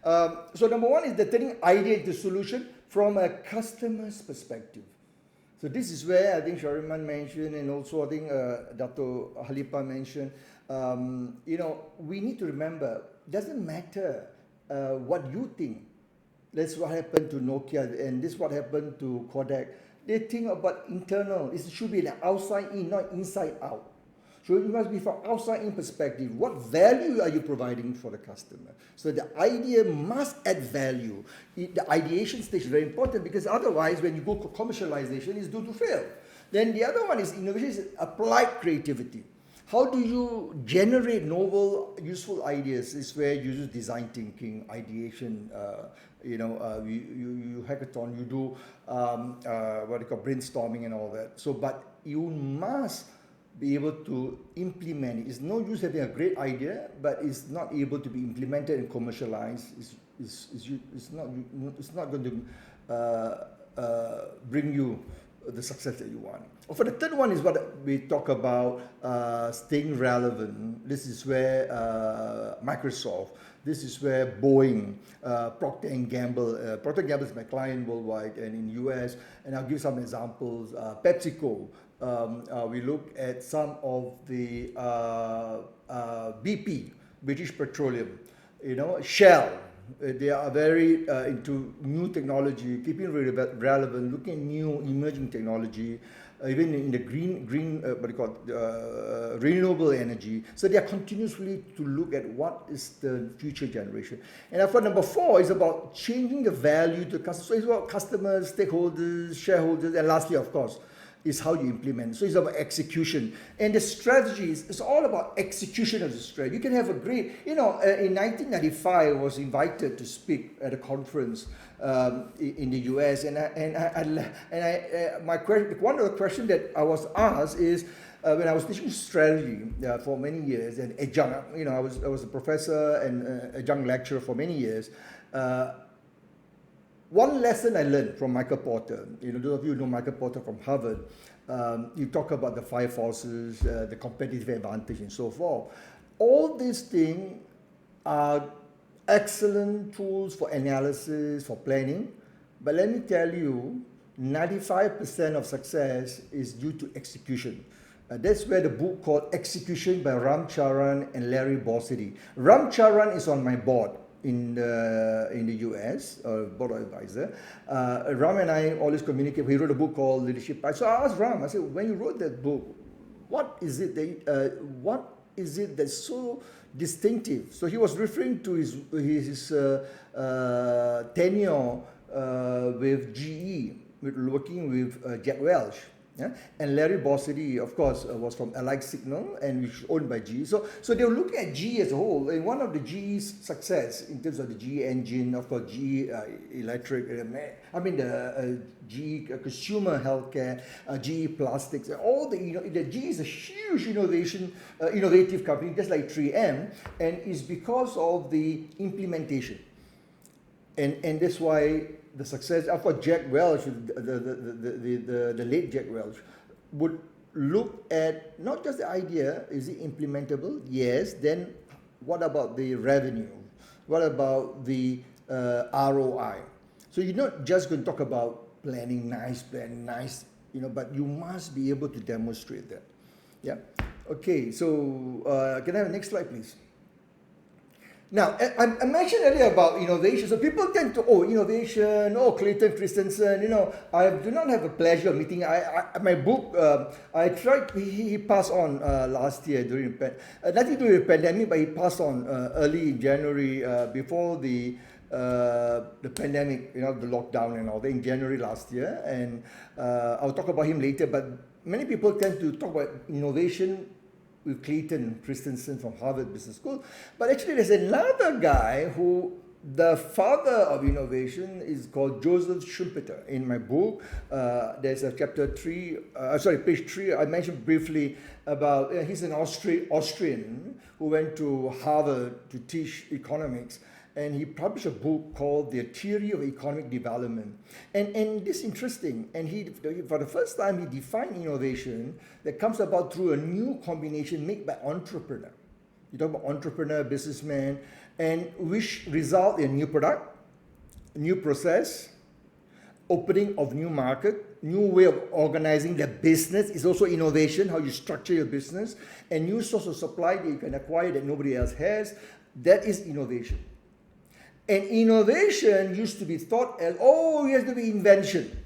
So number one is the turning idea into solution from a customer's perspective. So this is where I think Shariman mentioned, and also I think Dato Halipa mentioned, you know, we need to remember, it doesn't matter what you think. That's what happened to Nokia, and this is what happened to Kodak. They think about internal. It should be the outside in, not inside out. So it must be from outside-in perspective. What value are you providing for the customer? So the idea must add value. The ideation stage is very important, because otherwise, when you go to commercialization, it's due to fail. Then the other one is innovation, is applied creativity. How do you generate novel, useful ideas? Is where you use design thinking, ideation. You hackathon, you do what they call brainstorming and all that. So, but you must be able to implement it. It's no use having a great idea, but it's not able to be implemented and commercialized. It's not going to bring you the success that you want. For the third one is what we talk about, staying relevant. This is where Microsoft, this is where Boeing, Procter & Gamble. Procter & Gamble is my client worldwide and in the US, and I'll give some examples. PepsiCo, we look at some of the BP, British Petroleum, you know, Shell. They are very into new technology, keeping relevant, looking at new emerging technology, even in the green renewable energy. So they are continuously to look at what is the future generation. And for number 4 is about changing the value to customers. So it's about customers, stakeholders, shareholders, and lastly, of course, is how you implement. So it's about execution. And the strategies, it's all about execution of the strategy. You can have a great, in 1995, I was invited to speak at a conference in the US, and one of the questions that I was asked is, when I was teaching strategy for many years, and adjunct, I was a professor and adjunct lecturer for many years. One lesson I learned from Michael Porter, those of you who know Michael Porter from Harvard, you talk about the 5 forces, the competitive advantage, and so forth. All these things are excellent tools for analysis, for planning, but let me tell you, 95% of success is due to execution. That's where the book called Execution by Ram Charan and Larry Bossidy. Ram Charan is on my board in the US, board advisor. Ram and I always communicate. He wrote a book called Leadership. So I asked Ram, I said, when you wrote that book, what is it that's so distinctive? So he was referring to his tenure with GE, working with Jack Welch. Yeah? And Larry Bossidy, of course, was from Allied Signal, and which is owned by GE. So they were looking at GE as a whole. And one of the GE's success in terms of the GE engine, of course, GE Electric, the GE Consumer Healthcare, GE Plastics, all the GE is a huge innovative company, just like 3M, and it's because of the implementation. And that's why the success, of course, Jack Welch, the late Jack Welch, would look at not just the idea, is it implementable? Yes. Then what about the revenue? What about the ROI? So you're not just going to talk about planning nice, but you must be able to demonstrate that. Yeah. Okay. So can I have the next slide, please? Now, I mentioned earlier about innovation. So people tend to, innovation, Clayton Christensen, I do not have the pleasure of meeting. My book, I tried, he passed on last year during nothing to do with the pandemic, but he passed on early in January before the pandemic, the lockdown and all that in January last year. And I'll talk about him later, but many people tend to talk about innovation with Clayton Christensen from Harvard Business School. But actually there's another guy who, the father of innovation, is called Joseph Schumpeter. In my book, there's a page 3, I mentioned briefly about, he's an Austrian who went to Harvard to teach economics. And he published a book called The Theory of Economic Development. And this is interesting. And he, for the first time, he defined innovation that comes about through a new combination made by entrepreneur. You talk about entrepreneur, businessman, and which result in new product, new process, opening of new market, new way of organizing the business is also innovation, how you structure your business, and new source of supply that you can acquire that nobody else has. That is innovation. And innovation used to be thought as, it has to be invention.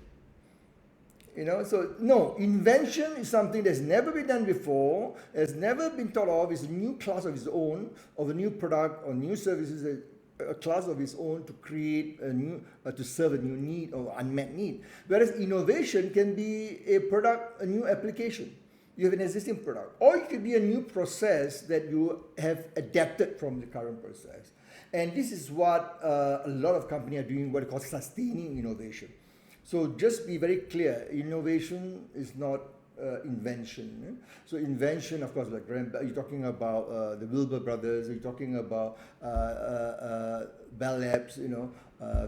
So no, invention is something that's never been done before, has never been thought of, is a new class of its own, of a new product or new services, a class of its own to create a new, to serve a new need or unmet need. Whereas innovation can be a product, a new application. You have an existing product. Or it could be a new process that you have adapted from the current process. And this is what a lot of companies are doing, what they call sustaining innovation. So just be very clear, innovation is not invention. So invention, of course, like you're talking about the Wilbur brothers, you're talking about Bell Labs,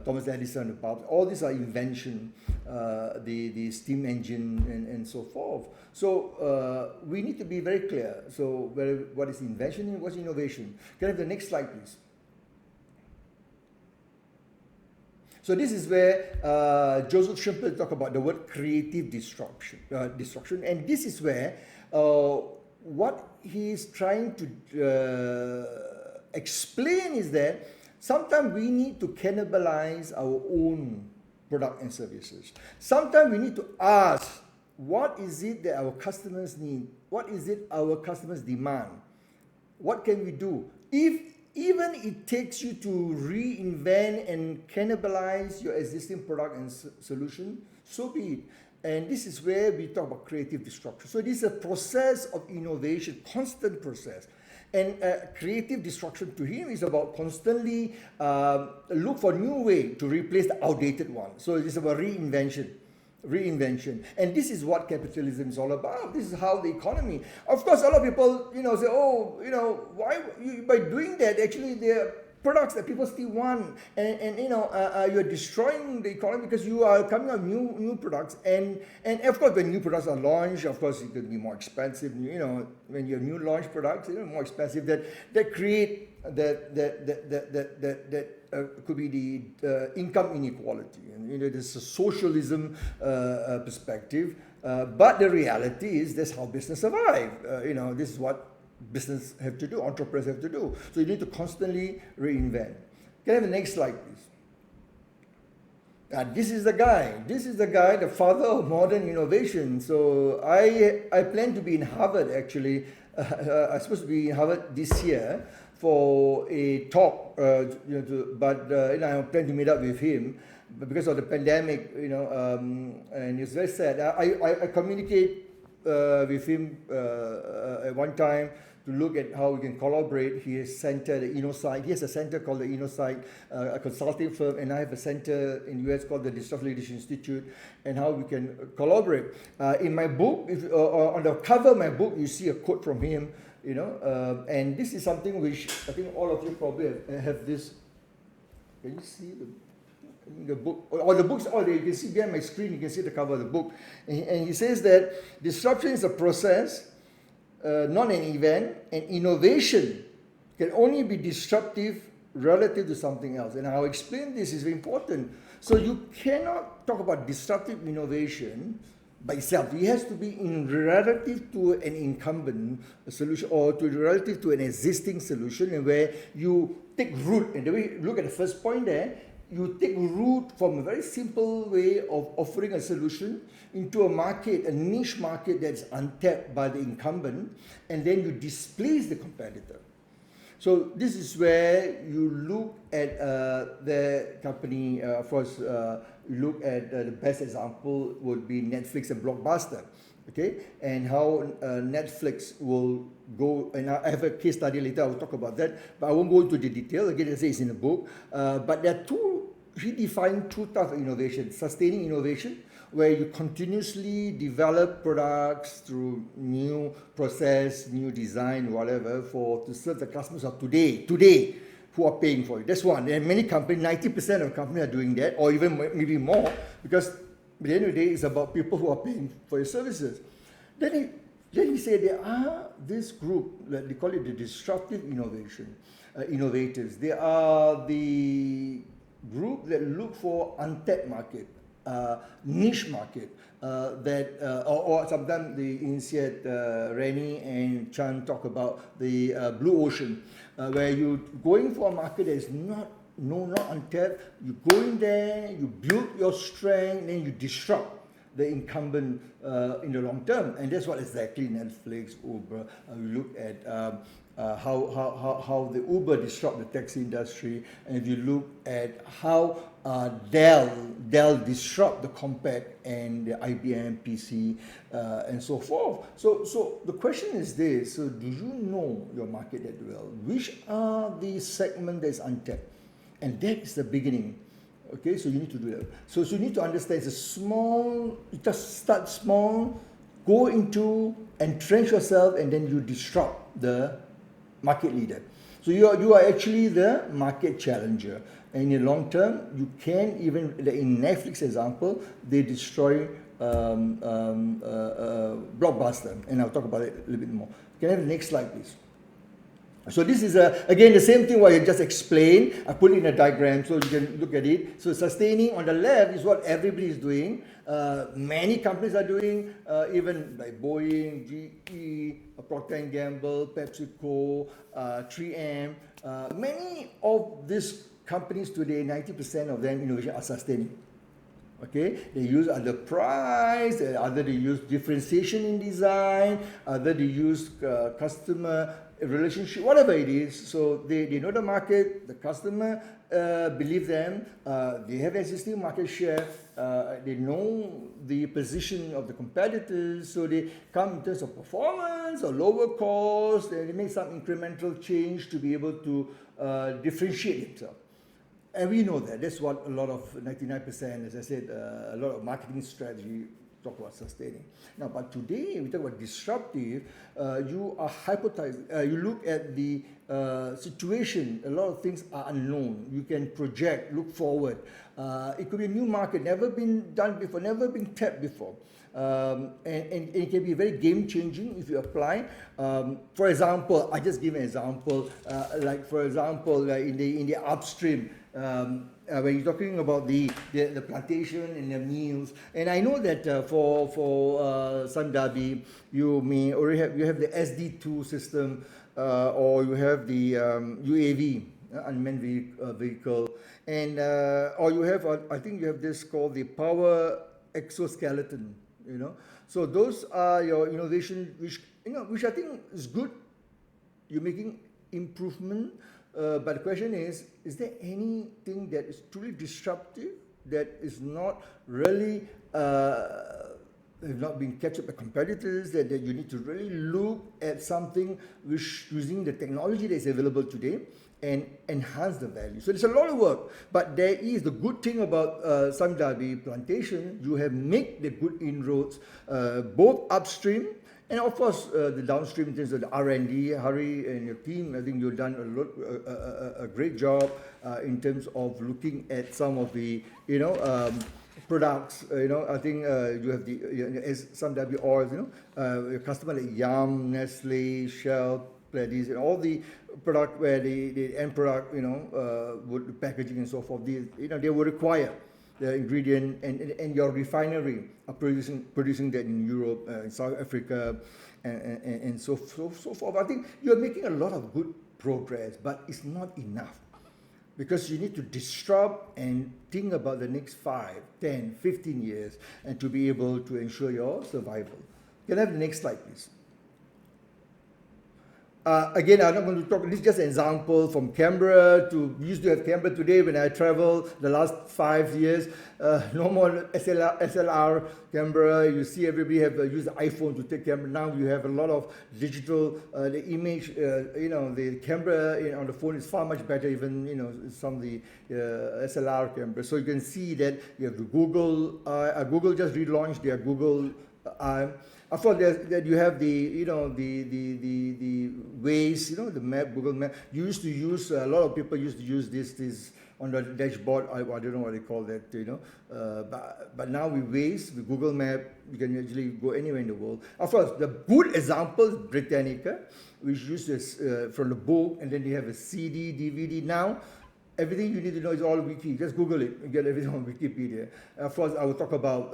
Thomas Edison, the bulbs, all these are invention, the steam engine and so forth. So we need to be very clear. So what is invention and what's innovation? Can I have the next slide, please? So this is where Joseph Schumpeter talked about the word creative destruction, and this is where what he's trying to explain is that sometimes we need to cannibalize our own product and services. Sometimes we need to ask, what is it that our customers need? What is it our customers demand? What can we do? Even it takes you to reinvent and cannibalize your existing product and solution, so be it. And this is where we talk about creative disruption. So this is a process of innovation, constant process. And creative disruption to him is about constantly look for new way to replace the outdated one. So it's about reinvention. And this is what capitalism is all about. This is how the economy. Of course, a lot of people, say, why by doing that? Actually, there are products that people still want, and you're destroying the economy because you are coming up with new products. And of course, when new products are launched, of course, it could be more expensive. When you have new launch products, more expensive. That create could be the income inequality, and there's a socialism perspective. But the reality is that's how business survive. This is what business have to do, entrepreneurs have to do. So you need to constantly reinvent. Can I have the next slide, please? This is the guy, the father of modern innovation. So I plan to be in Harvard actually. I'm supposed to be in Harvard this year for a talk, but I plan to meet up with him. But because of the pandemic, and it's very sad. I communicate with him at one time to look at how we can collaborate. He has center, the Innovate. He has a center called the Innovate, a consulting firm, and I have a center in the US called the DisruptiveLeadershipInstitute, and how we can collaborate. In my book, on the cover of my book, you see a quote from him, and this is something which I think all of you probably have this. Can you see the book? Or the books, you can see behind my screen, you can see the cover of the book. And he says that disruption is a process, not an event, and innovation can only be disruptive relative to something else. And I'll explain this, is very important. So you cannot talk about disruptive innovation by itself. It has to be in relative to an incumbent solution or relative to an existing solution, and where you take root. And the way you look at the first point there, you take root from a very simple way of offering a solution into a market, a niche market that's untapped by the incumbent, and then you displace the competitor. So this is where you look at the company, of course, you look at the best example would be Netflix and Blockbuster, okay? And how Netflix will go, and I have a case study later, I will talk about that, but I won't go into the detail. Again, I say it's in the book. But there are he defined two types of innovation: sustaining innovation, where you continuously develop products through new process, new design, whatever, to serve the customers of today, who are paying for it. That's one. And many companies, 90% of companies are doing that, or even maybe more, because at the end of the day, it's about people who are paying for your services. Then he said there are this group, they call it the disruptive innovation, innovators. They are the group that look for untapped market, niche market, or sometimes the INSEAD, Rennie and Chan talk about the blue ocean, where you're going for a market that is not untapped. You go in there, you build your strength, then you disrupt the incumbent in the long term. And that's what exactly Netflix, Uber, we look at how the Uber disrupt the taxi industry, and if you look at how Dell disrupt the Compaq and the IBM PC and so forth. So the question is this: so do you know your market that well? Which are the segment that's untapped? And that is the beginning. Okay, so you need to do that. So you need to understand it's a small. You just start small, go into, entrench yourself, and then you disrupt the market leader. So you are actually the market challenger. And in the long term, you can even, in Netflix example, they destroy Blockbuster. And I'll talk about it a little bit more. Can I have the next slide, please? So this is, again, the same thing what I just explained. I put it in a diagram so you can look at it. So sustaining on the left is what everybody is doing. Many companies are doing, even like Boeing, GE, Procter & Gamble, PepsiCo, 3M. Many of these companies today, 90% of them innovation are sustaining. Okay, they use other price, other they use differentiation in design, other they use customer relationship, whatever it is. So they know the market, the customer believe them, they have existing market share, they know the position of the competitors, so they come in terms of performance or lower cost, and they make some incremental change to be able to differentiate themselves. And we know that. That's what a lot of 99%, as I said, a lot of marketing strategy talk about sustaining. Now, but today we talk about disruptive. You are hypothesizing. You look at the situation, a lot of things are unknown. You can project, look forward. It could be a new market, never been done before, never been tapped before. And it can be very game-changing if you apply. For example, I just give an example, like for example, in the upstream, when you're talking about the plantation and the meals, and I know that for Samdabi, you may already have the SD2 system, or you have the UAV, unmanned vehicle, and or you have I think you have this called the power exoskeleton. So those are your innovation, which I think is good. You're making improvement, but the question is there anything that is truly disruptive that is not really not being captured by competitors, that you need to really look at something which using the technology that is available today and enhance the value. So it's a lot of work, but there is the good thing about Samdabi plantation, you have made the good inroads both upstream and of course the downstream in terms of the R&D. Hari and your team, I think you've done a great job in terms of looking at some of the products. I think you have as Samdabi oils, your customer like Yum, Nestle, Shell, Pledis, and all the product where the end product, would packaging and so forth, they will require the ingredient, and your refinery are producing that in Europe, in South Africa, and so forth. I think you're making a lot of good progress, but it's not enough, because you need to disrupt and think about the next 5, 10, 15 years, and to be able to ensure your survival. Can I have the next slide, please? Again, I'm not going to talk, this is just an example from Canberra we used to have Canberra today when I traveled the last 5 years. No more SLR Canberra. You see everybody have used the iPhone to take camera. Now you have a lot of digital, the image, the camera on the phone is far much better, even, some of the SLR Canberra. So you can see that you have the Google, Google just relaunched their Google Of course, that you have the the Waze, the map, Google Map. You used to use a lot of people used to use this on the dashboard. I don't know what they call that, but now with Waze, with Google Map, you can actually go anywhere in the world. Of course, the good example is Britannica, which uses from the book, and then they have a CD, DVD now. Everything you need to know is all wiki. Just Google it and get everything on Wikipedia. Of course, I will talk about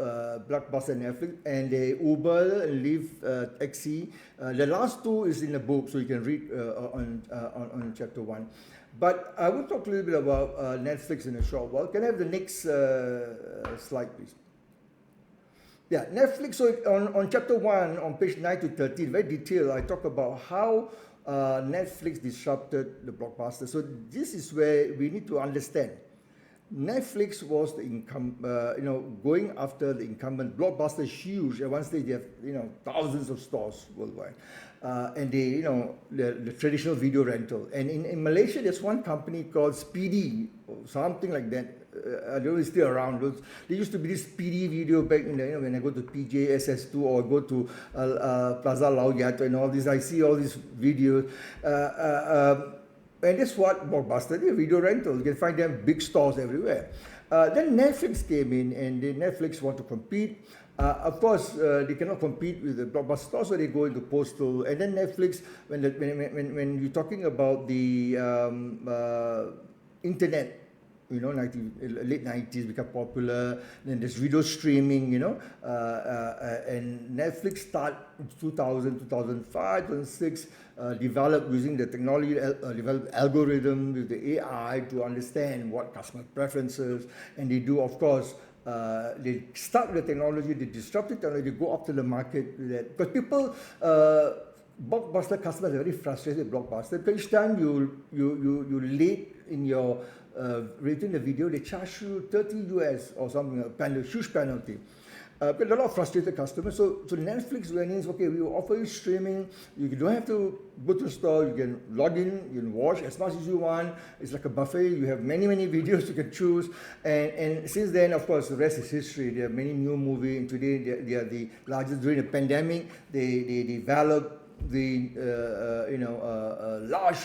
Blockbuster and Netflix, and the Uber and Lyft taxi. The last two is in the book, so you can read on chapter 1. But I will talk a little bit about Netflix in a short while. Can I have the next slide, please? Yeah, Netflix. So on chapter 1, on page 9 to 13, very detailed, I talk about how Netflix disrupted the Blockbuster. So this is where we need to understand. Netflix was the going after the incumbent. Blockbuster is huge. At one stage, they have thousands of stores worldwide, and they the traditional video rental. And in Malaysia, there's one company called Speedy, or something like that. I don't know if it's still around. There used to be this Speedy video back in the, when I go to PJSS2 or go to Plaza Lau Yato and all this, I see all these videos. And that's what Blockbuster did, video rental. You can find them big stores everywhere. Then Netflix came in, and Netflix want to compete. Of course, they cannot compete with the Blockbuster stores, so they go into postal. And then Netflix, when you're talking about the internet, late 90s become popular. Then there's video streaming, and Netflix start in 2000, 2005, 2006, developed using the technology, developed algorithm with the AI to understand what customer preferences, and they do, of course, they start with the technology, they disrupt the technology, they go after the market with that. Because people, Blockbuster customers are very frustrated with Blockbuster. Each time you late in your rating the video, they charge you $30 US or something, a huge penalty. But a lot of frustrated customers. So Netflix went in, okay, we will offer you streaming. You don't have to go to the store. You can log in, you can watch as much as you want. It's like a buffet. You have many videos you can choose. And since then, of course, the rest is history. There are many new movies, and today they are the largest. During the pandemic, they developed the large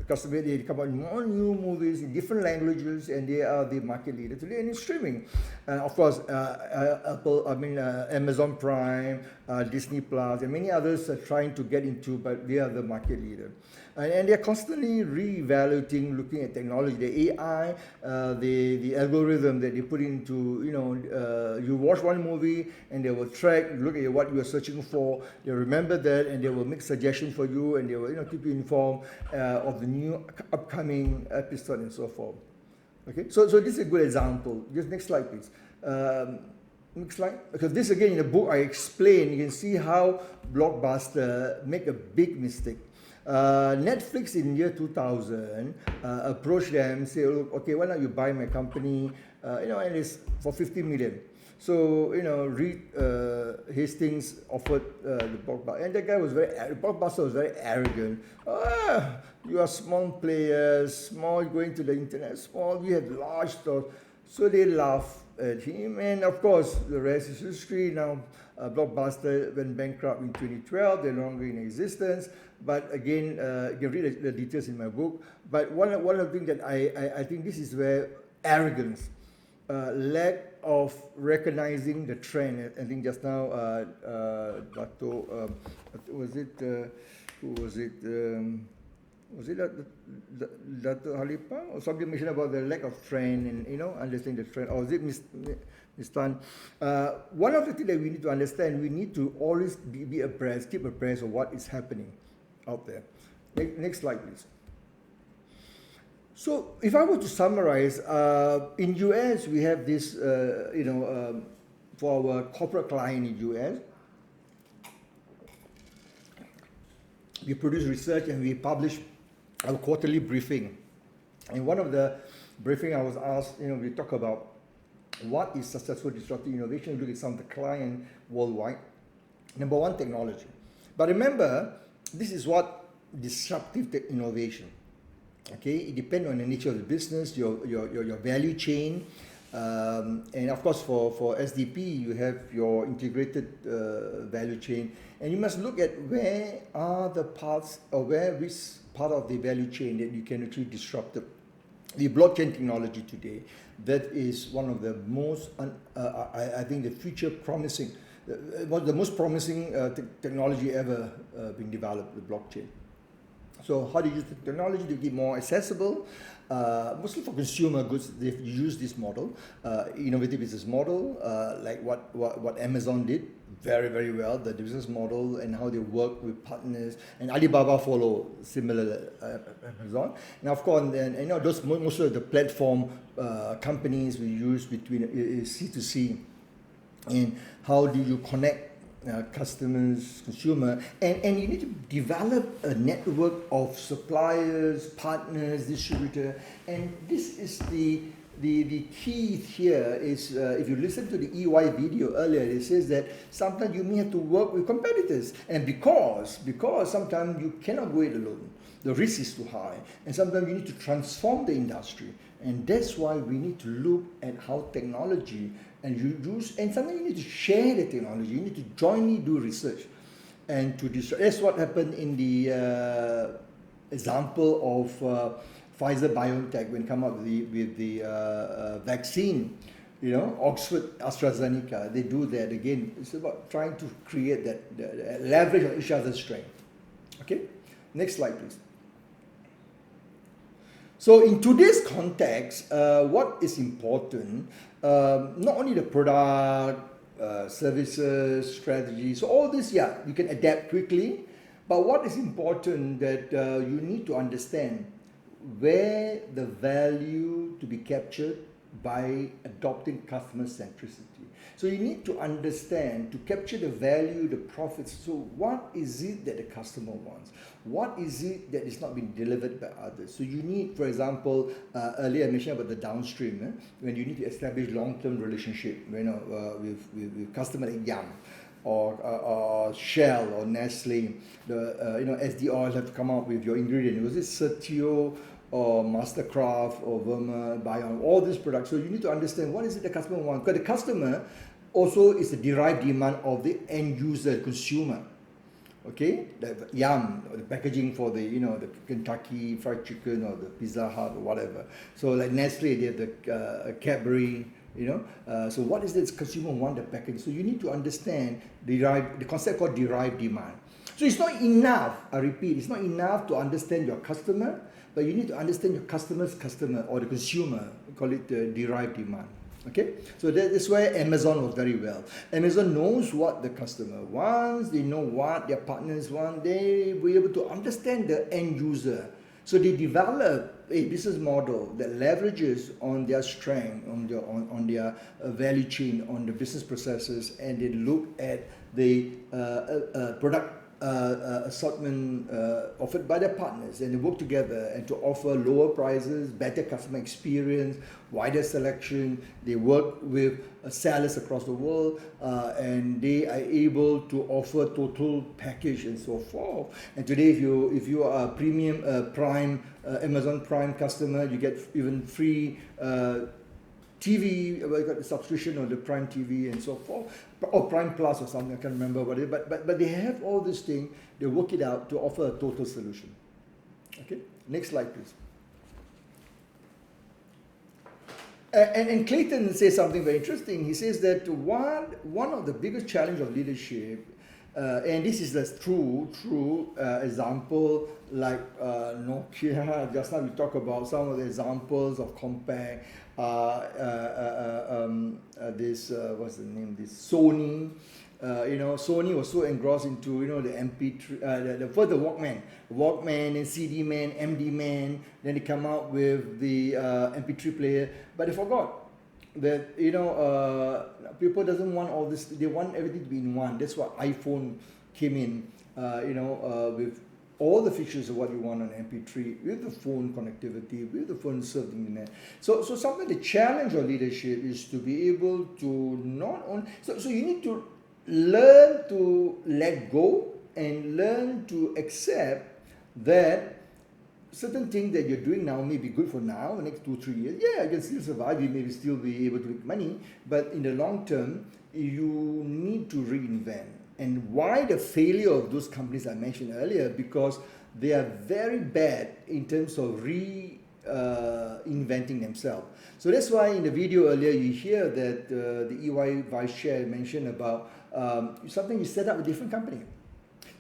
customer, they come out with more new movies in different languages, and they are the market leader today in streaming. And of course, Amazon Prime, Disney Plus, and many others are trying to get into, but they are the market leader. And they're constantly re-evaluating, looking at technology, the AI, the algorithm that they put into, you watch one movie and they will track, look at what you are searching for, they remember that, and they will make suggestions for you, and they will keep you informed of the new upcoming episode and so forth. Okay, so this is a good example. Just next slide, please. Next slide. Because this again in the book I explain, you can see how Blockbuster make a big mistake. Netflix in year 2000 approached them, say, look, okay, why don't you buy my company, and it's for 50 million. So, Reed Hastings offered the Blockbuster, and the guy was Blockbuster was very arrogant. You are small players, small, going to the internet, small, we have large stores. So they laughed at him, and of course, the rest is history. Now, Blockbuster went bankrupt in 2012, they're no longer in existence. But again, you can read the details in my book. But one of the things that I think this is where arrogance, lack of recognizing the trend. I think just now, Dato, was it Dato Halipa or somebody mentioned about the lack of trend and understanding the trend, or was it Ms. Tan? One of the things that we need to understand, we need to always be abreast, keep abreast of what is happening out there. Next slide, please. So if I were to summarize, in US we have this, for our corporate client in US, we produce research and we publish our quarterly briefing. And one of the briefing I was asked, we talk about what is successful disruptive innovation, look at some of the client worldwide. Number one, technology. But remember, this is what disruptive innovation. Okay, it depends on the nature of the business, your value chain, and of course for SDP you have your integrated value chain, and you must look at where are the parts, or which part of the value chain that you can actually disrupt it. The blockchain technology today, that is one of the most, I think the future promising, one of the most promising technology ever being developed, the blockchain. So how do you use the technology to get more accessible? Mostly for consumer goods, they've used this model, innovative business model, like what Amazon did very, very well, the business model and how they work with partners, and Alibaba follow similar Amazon. And of course, those most of the platform companies we use between C2C, and how do you connect customers, consumer, and you need to develop a network of suppliers, partners, distributor, and this is the key here is, if you listen to the EY video earlier, it says that sometimes you may have to work with competitors, and because sometimes you cannot go it alone, the risk is too high, and sometimes you need to transform the industry, and that's why we need to look at how technology, and you use, and sometimes you need to share the technology, you need to jointly do research, and to disrupt. That's what happened in the example of Pfizer-BioNTech when come up with the vaccine, Oxford, AstraZeneca, they do that again. It's about trying to create that leverage on each other's strength. Okay, next slide, please. So in today's context, what is important, not only the product, services, strategies, so all this, yeah, you can adapt quickly, but what is important that you need to understand where the value to be captured by adopting customer centricity. So you need to understand, to capture the value, the profits. So what is it that the customer wants? What is it that is not being delivered by others? So you need, for example, earlier I mentioned about the downstream, when you need to establish long-term relationship, with customer like Yum, or Shell or Nestle. SD oil have to come up with your ingredient. Was it Certio or Mastercraft or Verma, Bion, all these products. So you need to understand what is it the customer wants. Because the customer also is the derived demand of the end user, consumer. Okay, the Yum, the packaging for the the Kentucky Fried Chicken or the Pizza Hut or whatever. So like Nestle, they have the Cadbury. So what is this consumer want the packaging? So you need to understand the concept called derived demand. So it's not enough. I repeat, it's not enough to understand your customer, but you need to understand your customer's customer or the consumer. We call it the derived demand. Okay, so that's where Amazon was very well. Amazon knows what the customer wants, they know what their partners want, they were able to understand the end user. So they develop a business model that leverages on their strength, on their value chain, on the business processes, and they look at the product assortment offered by their partners, and they work together and to offer lower prices, better customer experience, wider selection. They work with sellers across the world, and they are able to offer total package and so forth. And today, if you are a premium Prime Amazon Prime customer, you get even free TV, we got the subscription of the Prime TV and so forth, or Prime Plus or something, I can't remember what it is, but they have all this thing, they work it out to offer a total solution. Okay, next slide please. And Clayton says something very interesting. He says that one of the biggest challenge of leadership, and this is a true example, like Nokia. Just now we talk about some of the examples of Compaq. What's the name? This Sony. Sony was so engrossed into the MP3, the Walkman and CD Man, MD Man. Then they come out with the MP3 player, but they forgot that people doesn't want all this. They want everything to be in one. That's why iPhone came in, with all the features of what you want on MP3, with the phone connectivity, with the phone serving the net. So something, the challenge of leadership is to be able to not only, so you need to learn to let go and learn to accept that certain things that you're doing now may be good for now, the next 2-3 years. Yeah, I can still survive, you may still be able to make money, but in the long term, you need to reinvent. And why the failure of those companies I mentioned earlier? Because they are very bad in terms of inventing themselves. So that's why in the video earlier you hear that the EY Vice Chair mentioned about something you set up a different company.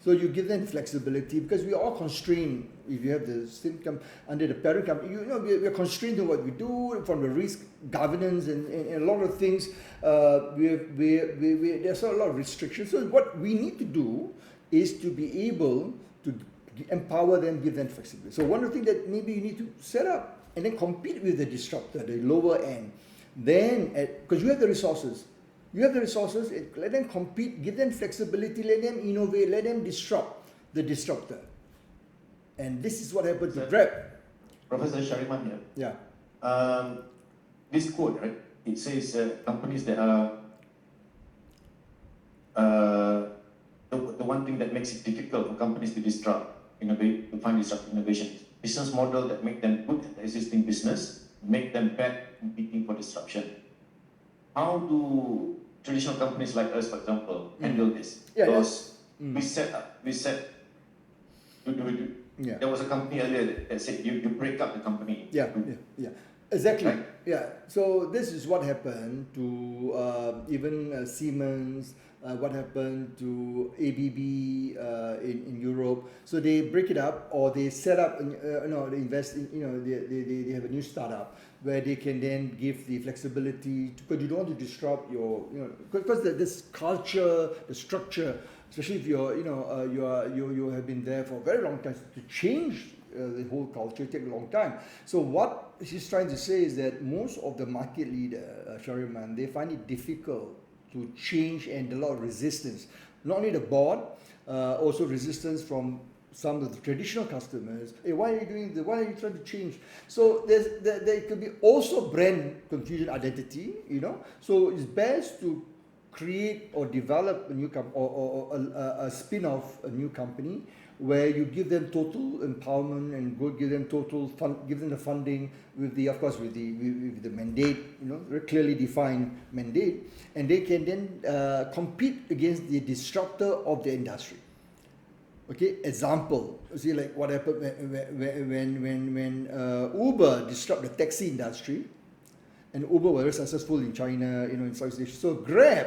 So you give them flexibility, because we are all constrained. If you have the same under the parent company, we are constrained to what we do from the risk governance and a lot of things. There's a lot of restrictions. So what we need to do is to be able to empower them, give them flexibility. So one of the things that maybe you need to set up and then compete with the disruptor, the lower end. Then, because you have the resources. Let them compete, give them flexibility, let them innovate, let them disrupt the disruptor. And this is what happened to Grab. Professor Shariman here. Yeah. This quote, right? It says companies that are the one thing that makes it difficult for companies to disrupt, innovate, to find disruptive innovation, business model that make them good at the existing business, make them bad competing for disruption. How do traditional companies like us, for example, handle this? Because we set. There was a company earlier that said you break up the company. Yeah. Exactly. Right? Yeah. So this is what happened to even Siemens. What happened to ABB in Europe? So they break it up, or they set up. They invest in. They have a new startup where they can then give the flexibility, because you don't want to disrupt your, because this culture, the structure, especially if you have been there for a very long time, to change the whole culture take a long time. So what he's trying to say is that most of the market leader, Shariman, they find it difficult to change, and a lot of resistance. Not only the board, also resistance from some of the traditional customers. Hey, why are you doing this? Why are you trying to change? So there could be also brand confusion, identity. So it's best to create or develop a new company, or a spin-off, a new company, where you give them total empowerment and give them give them the funding with the mandate, very clearly defined mandate, and they can then compete against the disruptor of the industry. Okay, example. See, like what happened when Uber disrupted the taxi industry, and Uber was very successful in China, in Southeast Asia. So Grab,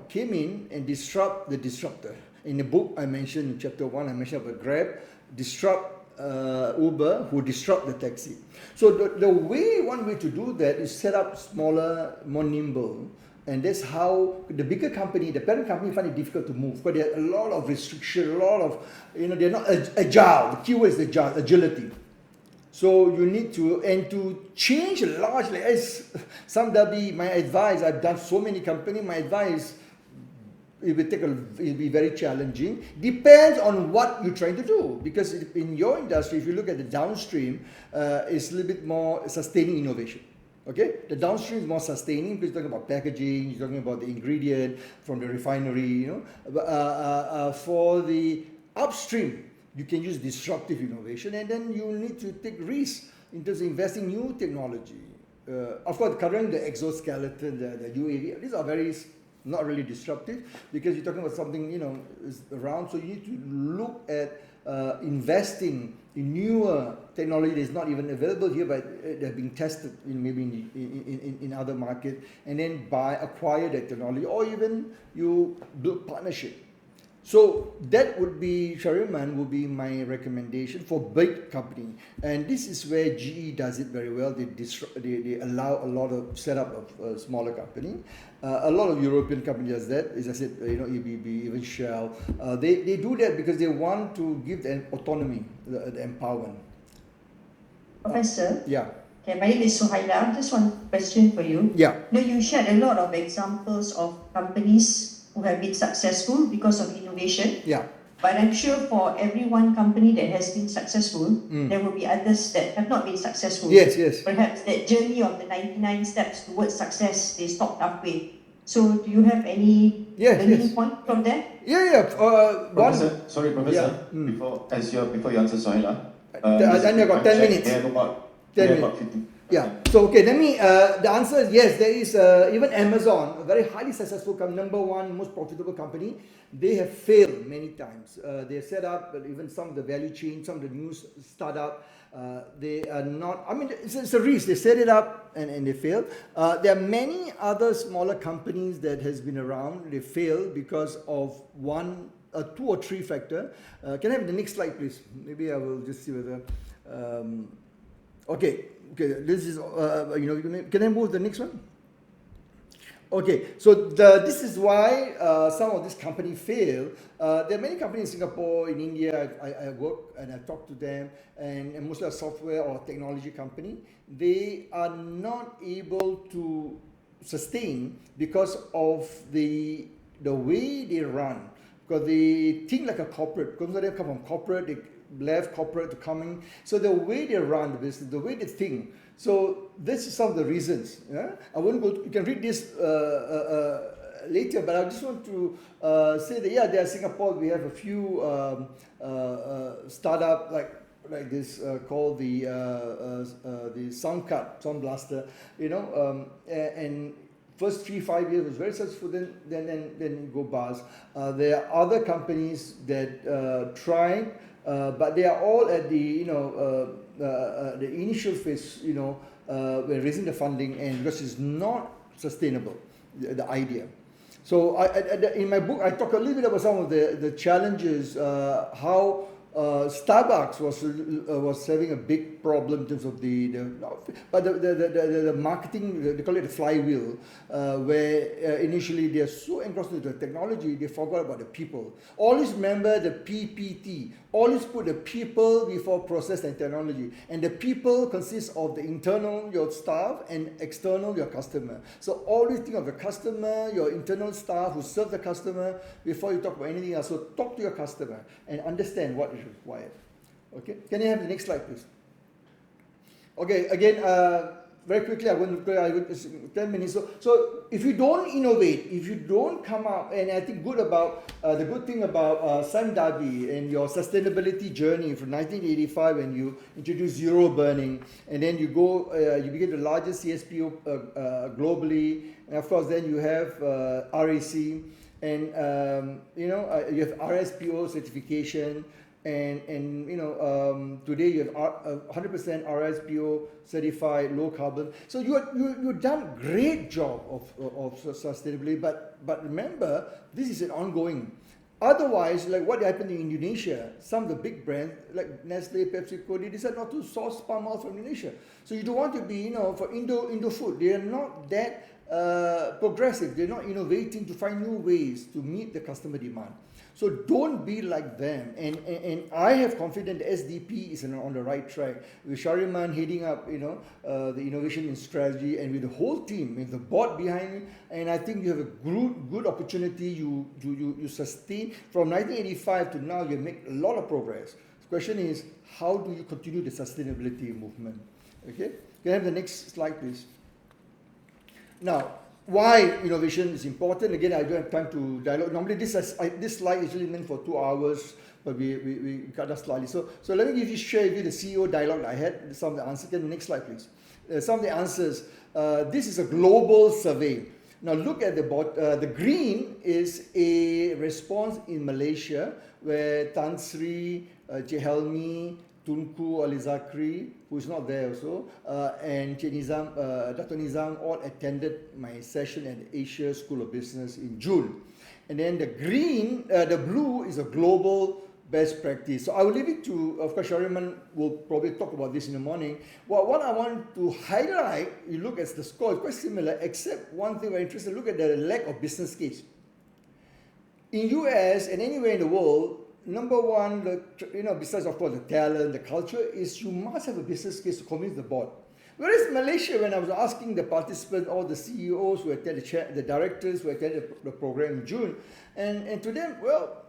came in and disrupt the disruptor. In the book I mentioned in chapter 1, I mentioned about Grab disrupt Uber, who disrupt the taxi. So one way to do that is set up smaller, more nimble. And that's how the bigger company, the parent company, find it difficult to move because there are a lot of restriction, a lot of, they're not agile. The keyword is agility. So you need to change largely, as my advice, I've done so many companies, my advice, it will be very challenging. Depends on what you're trying to do. Because in your industry, if you look at the downstream, it's a little bit more sustaining innovation. Okay, the downstream is more sustaining because you're talking about packaging, you're talking about the ingredient from the refinery, for the upstream, you can use disruptive innovation, and then you need to take risks in terms of investing in new technology. Of course, currently the exoskeleton, the UAV, these are not really disruptive because you're talking about something, is around, so you need to look at investing in newer technology that is not even available here, but they're being tested in other markets, and then acquire that technology, or even you build partnership. So that would be, Shariman would be my recommendation for big company. And this is where GE does it very well. They allow a lot of setup of smaller company. A lot of European companies does that. As I said, EBB, even Shell. They do that because they want to give them autonomy, the empowerment. Professor? Yeah. Okay, my name is Suhaila. Just one question for you. Yeah. You shared a lot of examples of companies who have been successful because of innovation. Yeah. But I'm sure for every one company that has been successful, there will be others that have not been successful. Yes, yes. Perhaps that journey of the 99 steps towards success, they stopped halfway. So do you have any learning point from that? Professor, before you answer Sohaila, then you've got 10 minutes. They have about 15. Yeah. So okay, let me. The answer is yes. There is even Amazon, a very highly successful company, #1 most profitable company. They have failed many times. They have set up even some of the value chain, some of the new startup. They are not. I mean, it's a risk. They set it up and they fail. There are many other smaller companies that has been around. They fail because of two or three factor. Can I have the next slide, please? Maybe I will just see whether. Okay, this is, can I move the next one? Okay, so this is why some of these companies fail. There are many companies in Singapore, in India, I work and I talk to them, and mostly a software or technology company. They are not able to sustain because of the way they run, because they think like a corporate, because they come from corporate, they left corporate to coming. So the way they run the business, the way they think. So this is some of the reasons. Yeah? I won't go. You can read this later, but I just want to say that there in Singapore we have a few startup like this called the Sound Blaster. And first 3-5 years was very successful. Then go bust. There are other companies that try. But they are all at the the initial phase, we're raising the funding, and because it's not sustainable, the idea. So in my book I talk a little bit about some of the challenges, how Starbucks was having a big problem in terms of the marketing. They call it the flywheel, where initially they are so engrossed with the technology they forgot about the people. Always remember the PPT. Always put the people before process and technology. And the people consist of the internal, your staff, and external, your customer. So always think of the customer, your internal staff who serve the customer before you talk about anything else. So talk to your customer and understand what is required. Okay, can you have the next slide, please? Okay, again, very quickly, I will 10 minutes. So if you don't innovate, if you don't come up, and I think the good thing about Sam Darby and your sustainability journey from 1985 when you introduced zero burning, and then you became the largest CSPO globally, and of course then you have RAC, And you know, you have RSPO certification, and you know, today you have 100% RSPO certified low carbon. So you've done great job of sustainability. But remember, this is an ongoing. Otherwise, like what happened in Indonesia, some of the big brands like Nestle, PepsiCo, they decide not to source palm oil from Indonesia. So you don't want to be, you know, for Indo food. They are not that progressive. They're not innovating to find new ways to meet the customer demand. So don't be like them. And I have confidence that SDP is on the right track. With Shariman heading up, you know, the innovation and strategy, and with the whole team, with the board behind me, and I think you have a good opportunity. You sustain from 1985 to now. You make a lot of progress. The question is, how do you continue the sustainability movement? Okay, can I have the next slide, please? Now, why innovation is important? Again, I don't have time to dialogue. Normally, this slide is usually meant for 2 hours, but we cut that slightly. So let me share with you the CEO dialogue that I had. Some of the answers. Can the next slide, please? Some of the answers. This is a global survey. Now look at the green is a response in Malaysia where Tan Sri, 𝐏𝐥𝐚𝐬𝐿𝐵, Tunku Alizakri, who is not there also, and Dr. Nizam all attended my session at the Asia School of Business in June. And then the green, the blue is a global best practice. So I will leave it to, of course, Shariman will probably talk about this in the morning. Well, what I want to highlight, you look at the score, it's quite similar, except one thing very interesting, look at the lack of business case. In US and anywhere in the world, number one, besides of course the talent, the culture, is you must have a business case to convince the board. Whereas Malaysia, when I was asking the participants, all the CEOs who attended, the directors who attended the program in June, and to them, well,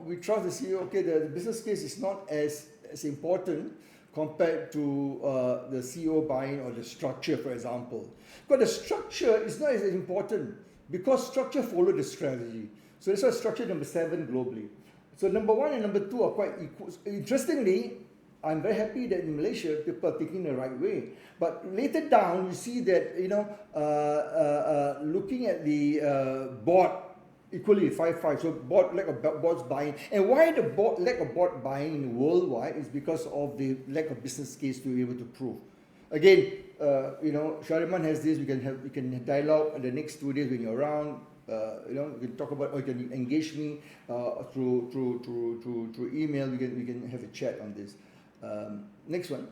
we trust the CEO. Okay, the business case is not as important compared to the CEO buying or the structure, for example. But the structure is not as important because structure follows the strategy. So that's why structure number 7 globally. So number 1 and number 2 are quite equal. Interestingly, I'm very happy that in Malaysia, people are thinking the right way. But later down, you see that, looking at the board, equally 5-5, so lack of boards buying. And why the lack of board buying worldwide is because of the lack of business case to be able to prove. Again, Shariman has this, we can dialogue the next 2 days when you're around. We can talk about, or you can engage me through email. We can have a chat on this. Next one.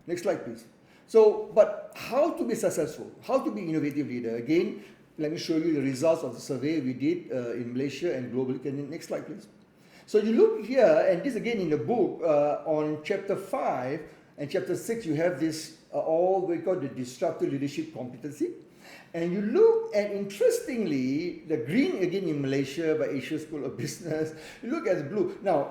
Next slide, please. So, but how to be successful? How to be innovative leader? Again, let me show you the results of the survey we did in Malaysia and globally. Can you, next slide, please? So you look here, and this again in the book on chapter 5 and chapter 6, you have this all we call the disruptive leadership competency. And you look at, interestingly, the green again in Malaysia by Asia School of Business. You look at the blue. Now,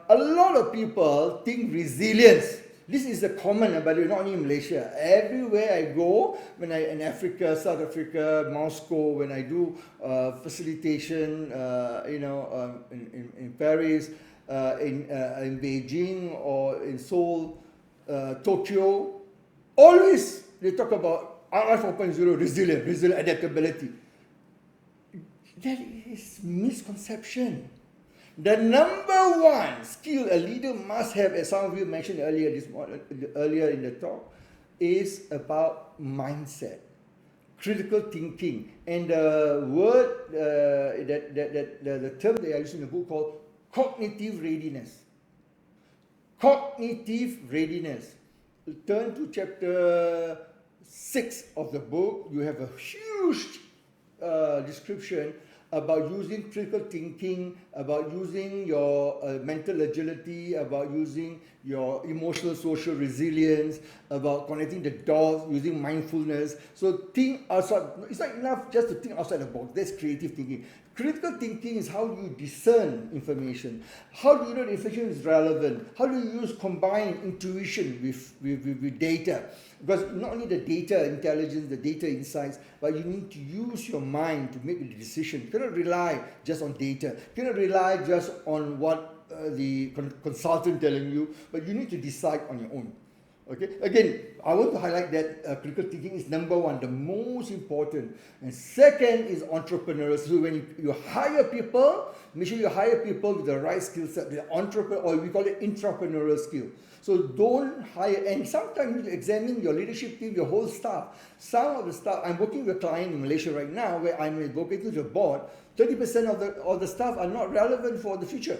a lot of people think resilience. This is a common, but not only in Malaysia. Everywhere I go, when in Africa, South Africa, Moscow, when I do facilitation, in Paris, in Beijing, or in Seoul, Tokyo, always they talk about RF 4.0, resilient adaptability. That is misconception. The number 1 skill a leader must have, as some of you mentioned earlier in the talk, is about mindset, critical thinking, and the word the term they are using in the book called cognitive readiness. Cognitive readiness. Turn to chapter 6 of the book. You have a huge description about using critical thinking, about using your mental agility, about using your emotional social resilience, about connecting the dots, using mindfulness. So think outside. It's not enough just to think outside the box. That's creative thinking. Critical thinking is how you discern information. How do you know the information is relevant? How do you combine intuition with data? Because not only the data intelligence, the data insights, but you need to use your mind to make a decision. You cannot rely just on data. You cannot rely just on what the consultant telling you, but you need to decide on your own. Okay, again, I want to highlight that critical thinking is number one, the most important. And second is entrepreneurial. So when you hire people, make sure you hire people with the right skill set, the entrepreneur, or we call it intrapreneurial skill. So don't hire, and sometimes you need to examine your leadership team, your whole staff. Some of the staff, I'm working with a client in Malaysia right now where I'm advocating to the board, 30% of the staff are not relevant for the future.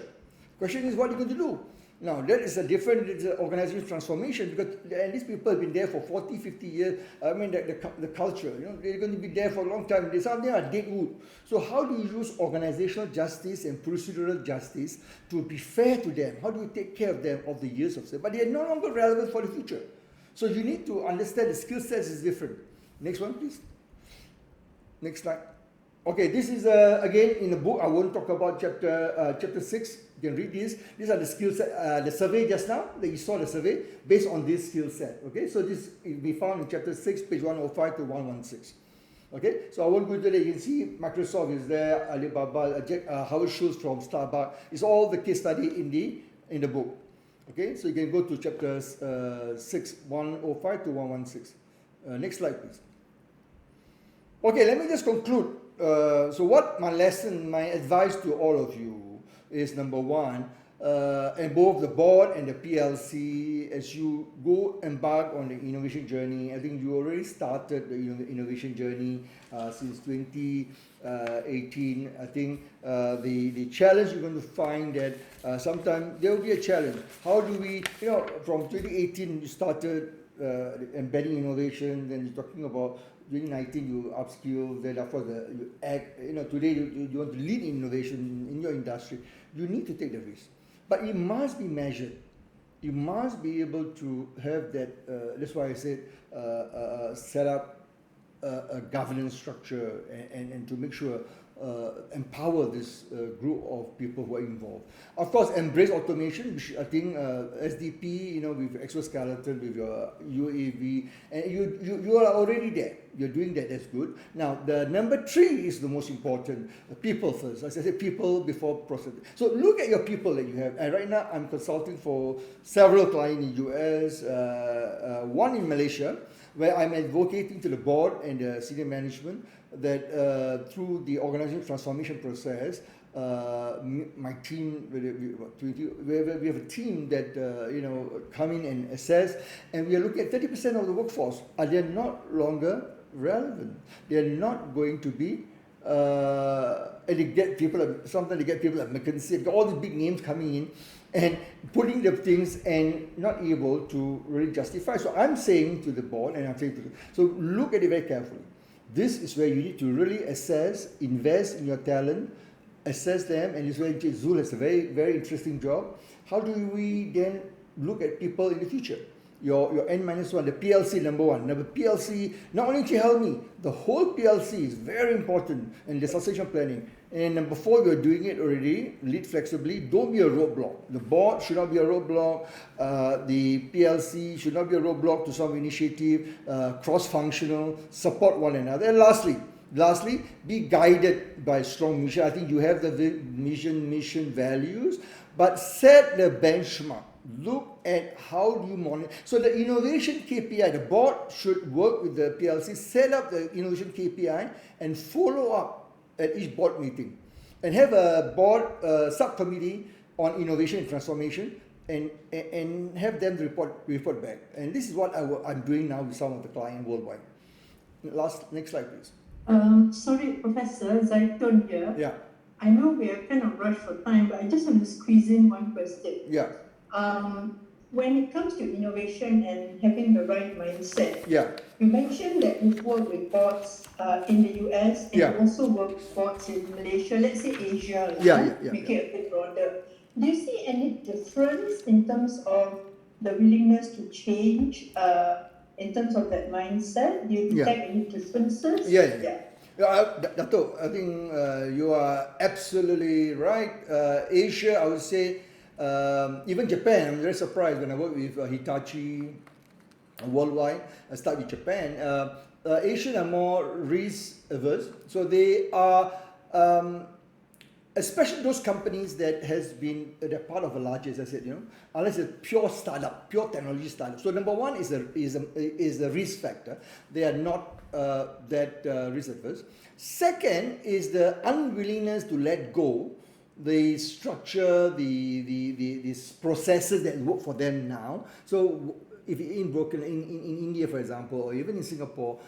Question is, what are you going to do? Now, that is a different organizational transformation because and these people have been there for 40, 50 years. I mean, the culture, they're going to be there for a long time. Some of them are dead wood. So how do you use organizational justice and procedural justice to be fair to them? How do you take care of them of the years of service? But they are no longer relevant for the future. So you need to understand the skill sets is different. Next one, please. Next slide. Okay, this is again in the book. I won't talk about chapter 6. You can read these. These are the skill set, the survey just now that you saw the survey based on this skill set. Okay, so this will be found in chapter 6, page 105 to 116. Okay, so I won't go into that. You can see Microsoft is there, Alibaba, Howard Schultz from Starbucks. It's all the case study in the book. Okay, so you can go to chapter 6, 105 to 116. Next slide, please. Okay, let me just conclude. So what my advice to all of you is number one, and both the board and the PLC, as you go embark on the innovation journey, I think you already started the innovation journey since 2018. I think the challenge you're going to find that sometimes there will be a challenge. How do we, from 2018 you started embedding innovation, then you're talking about 2019 you upskill, then after you act, today you want to lead innovation in your industry. You need to take the risk. But it must be measured. You must be able to have that, that's why I said set up a governance structure and to make sure empower this group of people who are involved. Of course, embrace automation, which I think SDP, with exoskeleton, with your UAV, and you are already there. You're doing that, that's good. Now, the number 3 is the most important, people first. As I said, people before process. So look at your people that you have. And right now, I'm consulting for several clients in the US, one in Malaysia, where I'm advocating to the board and the senior management that through the organizational transformation process, my team, we have a team that come in and assess, and we are looking at 30% of the workforce. Are they not longer relevant? They are not going to be. And they get people. Sometimes they get people like McKinsey, all these big names coming in and putting the things and not able to really justify. So I'm saying to the board, and I'm saying to so look at it very carefully. This is where you need to really assess, invest in your talent, assess them, and this is where Zul has a very, very interesting job. How do we then look at people in the future? Your N-1, the PLC number 1. Now the PLC, not only 𝐏𝐥𝐚𝐬, the whole PLC is very important in the succession planning. And number 4, you're doing it already, lead flexibly, don't be a roadblock. The board should not be a roadblock, the PLC should not be a roadblock to some initiative, cross-functional, support one another. And lastly, be guided by strong mission. I think you have the mission, values, but set the benchmark. Look at how do you monitor. So the innovation KPI, the board should work with the PLC, set up the innovation KPI and follow up at each board meeting. And have a board subcommittee on innovation and transformation and have them report back. And this is what I'm doing now with some of the clients worldwide. Next slide, please. Sorry, Professor Zaitun here. Yeah. I know we are kind of rushed for time, but I just want to squeeze in one question. Yeah. When it comes to innovation and having the right mindset, you mentioned that you've worked with boards in the US and you also work with boards in Malaysia, let's say Asia, make it a bit broader. Do you see any difference in terms of the willingness to change in terms of that mindset? Do you detect any differences? Dato', I think you are absolutely right. Asia, I would say, even Japan, I'm very surprised when I work with Hitachi worldwide. I start with Japan. Asians are more risk averse, so they are, especially those companies that they're part of a larger, as I said, unless it's pure startup, pure technology startup. So number one is the risk factor. They are not that risk adverse. Second is the unwillingness to let go the structure, these processes that work for them now. So if in India, for example, or even in Singapore,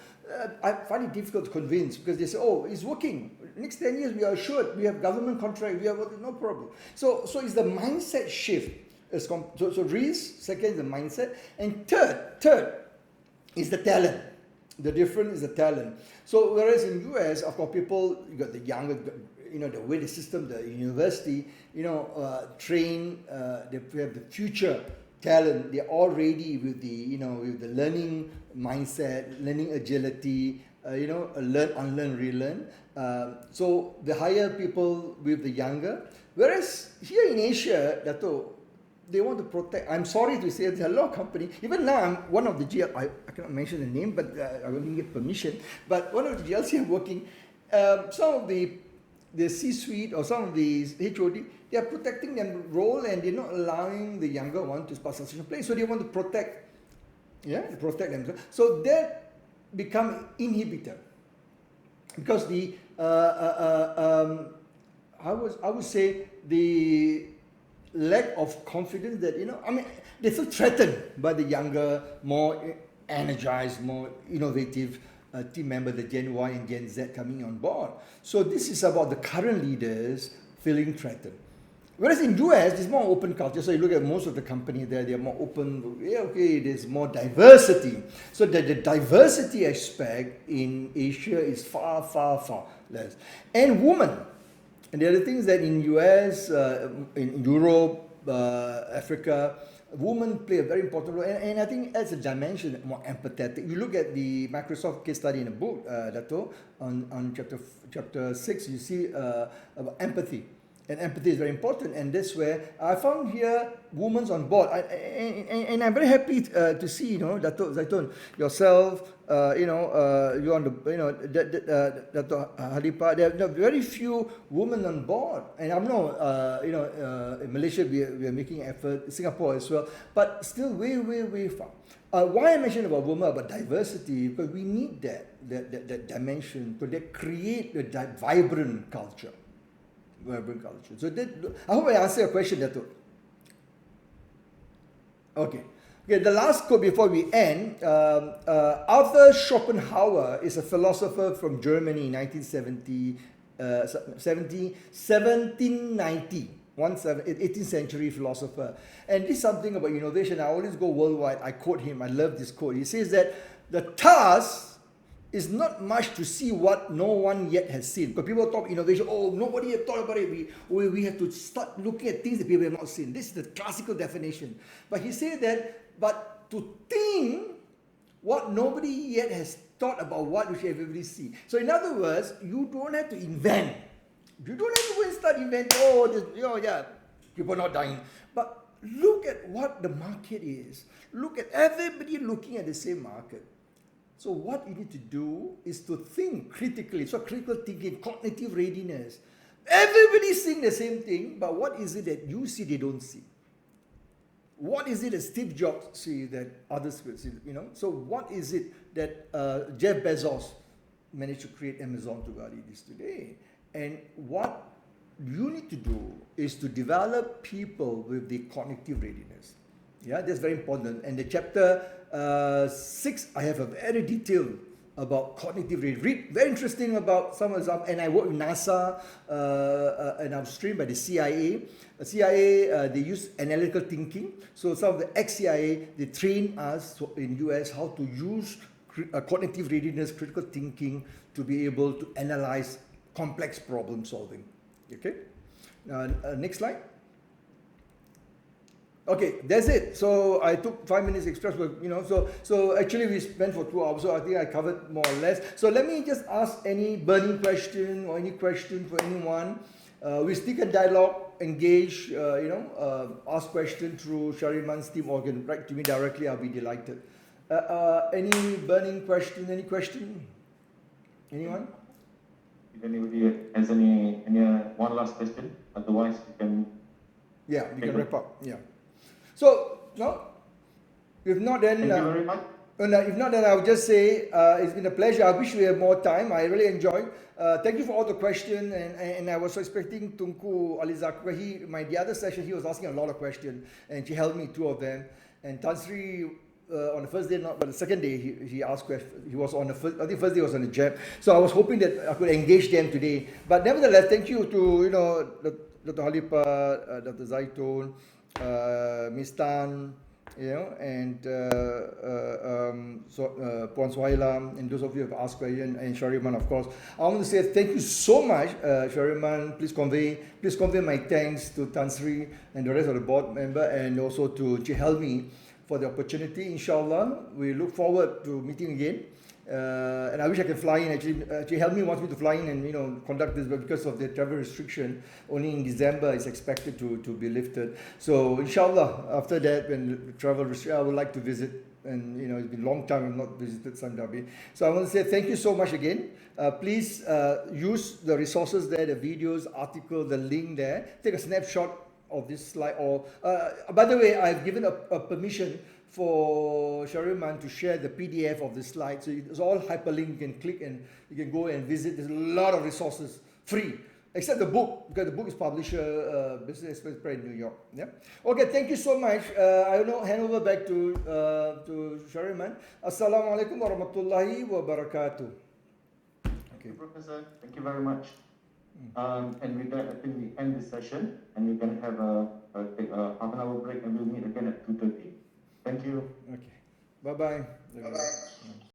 I find it difficult to convince because they say, oh, it's working. Next 10 years, we are assured, we have government contract, we have no problem. So it's the mindset shift. So risk, second is the mindset, and third is the talent. The difference is the talent. So whereas in US, of course, people, you got the younger, the way the system, the university, train, they have the future talent. They're all ready with with the learning mindset, learning agility, learn, unlearn, relearn. So the higher people with the younger. Whereas here in Asia, Dato', they want to protect. I'm sorry to say, there are a lot of companies. Even now, I'm one of the GL. I cannot mention the name, but I will get permission. But one of the GLC I'm working, some of the C-suite or some of the HOD, they are protecting their role and they're not allowing the younger one to pass such a place. So they want to protect, protect themselves. So that become inhibitor because I would say the lack of confidence that they're still threatened by the younger, more energized, more innovative team member, the Gen Y and Gen Z coming on board. So this is about the current leaders feeling threatened. Whereas in US, there's more open culture. So you look at most of the companies there, they're more open. There's more diversity. So the diversity aspect in Asia is far, far, far less. And women. And the other things that in US, in Europe, Africa, women play a very important role. And I think as a dimension, more empathetic. You look at the Microsoft case study in the book, Dato', on chapter 6, you see about empathy. And empathy is very important. And that's where I found here women's on board. And I'm very happy to see, Dato' Zaitun, yourself, you're on the, Dato' Halipa, there are very few women on board. And I know, in Malaysia, we are making effort, Singapore as well, but still way far. Why I mentioned about women, about diversity, because we need that dimension to create a vibrant culture. So I hope I answer your question, Dato'. Okay, the last quote before we end. Arthur Schopenhauer is a philosopher from Germany in 1790, 18th century philosopher. And this is something about innovation. I always go worldwide. I quote him. I love this quote. He says that the task is not much to see what no one yet has seen. Because people talk innovation, nobody had thought about it. We have to start looking at things that people have not seen. This is the classical definition. But he said that, but to think what nobody yet has thought about what we should everybody see. So in other words, you don't have to invent. You don't have to go and start inventing, people are not dying. But look at what the market is. Look at everybody looking at the same market. So what you need to do is to think critically. So critical thinking, cognitive readiness. Everybody's seeing the same thing, but what is it that you see they don't see? What is it that Steve Jobs see that others will see? So what is it that Jeff Bezos managed to create Amazon to what it is today? And what you need to do is to develop people with the cognitive readiness. That's very important. And the chapter 6, I have a very detailed about cognitive readiness. Very interesting about some example. And I work with NASA and I'm trained by the CIA. The CIA, they use analytical thinking. So some of the ex-CIA, they train us in US how to use cognitive readiness, critical thinking to be able to analyze complex problem solving. Okay. Next slide. Okay, that's it. So I took 5 minutes express, so actually we spent for 2 hours, so I think I covered more or less. So let me just ask any burning question or any question for anyone. We stick a dialogue, engage, ask question through Shariman's team or can write to me directly, I'll be delighted. Any burning question, any question? Anyone? if anybody has any one last question, otherwise we can. Yeah, we can wrap up. Yeah. So no, if not then. Thank you very much. If not, then I would just say it's been a pleasure. I wish we had more time. I really enjoyed. Thank you for all the questions. And I was expecting Tunku Alizakwa. The other session, he was asking a lot of questions, and she helped me 2 of them. And Tan Sri, on the first day, not, but the second day, he asked questions. He was on the first. I think first day was on the jab. So I was hoping that I could engage them today. But nevertheless, thank you to Dr. Halipa, Dr. Zaitun, Ms. Tan. And Puan Suhaila, and those of you who have asked questions, and Shariman, of course. I want to say thank you so much, Shariman. Please convey my thanks to Tan Sri and the rest of the board member, and also to 𝐿𝐻𝐿 for the opportunity. Inshallah, we look forward to meeting again. And I wish I could fly in. Actually, 𝐿𝐻𝐿 wants me to fly in and conduct this, but because of the travel restriction, only in December it's expected to be lifted. So inshallah, after that, when the travel restriction, I would like to visit. And it's been a long time I've not visited Sandabi. So I want to say thank you so much again. Please use the resources there, the videos, article, the link there. Take a snapshot of this slide. Or by the way, I've given a permission for Shariman to share the PDF of the slide. So it's all hyperlinked. You can click and you can go and visit. There's a lot of resources, free, except the book, because the book is publisher Business Express Press in New York. Yeah. Okay. Thank you so much. I will now hand over back to Shariman. Assalamualaikum warahmatullahi wabarakatuh. Thank you, Professor. Thank you very much. And with that, I think we end this session, and we're going to have take a half an hour break, and we'll meet again at 2:30. Thank you. Okay. Bye-bye. Bye-bye.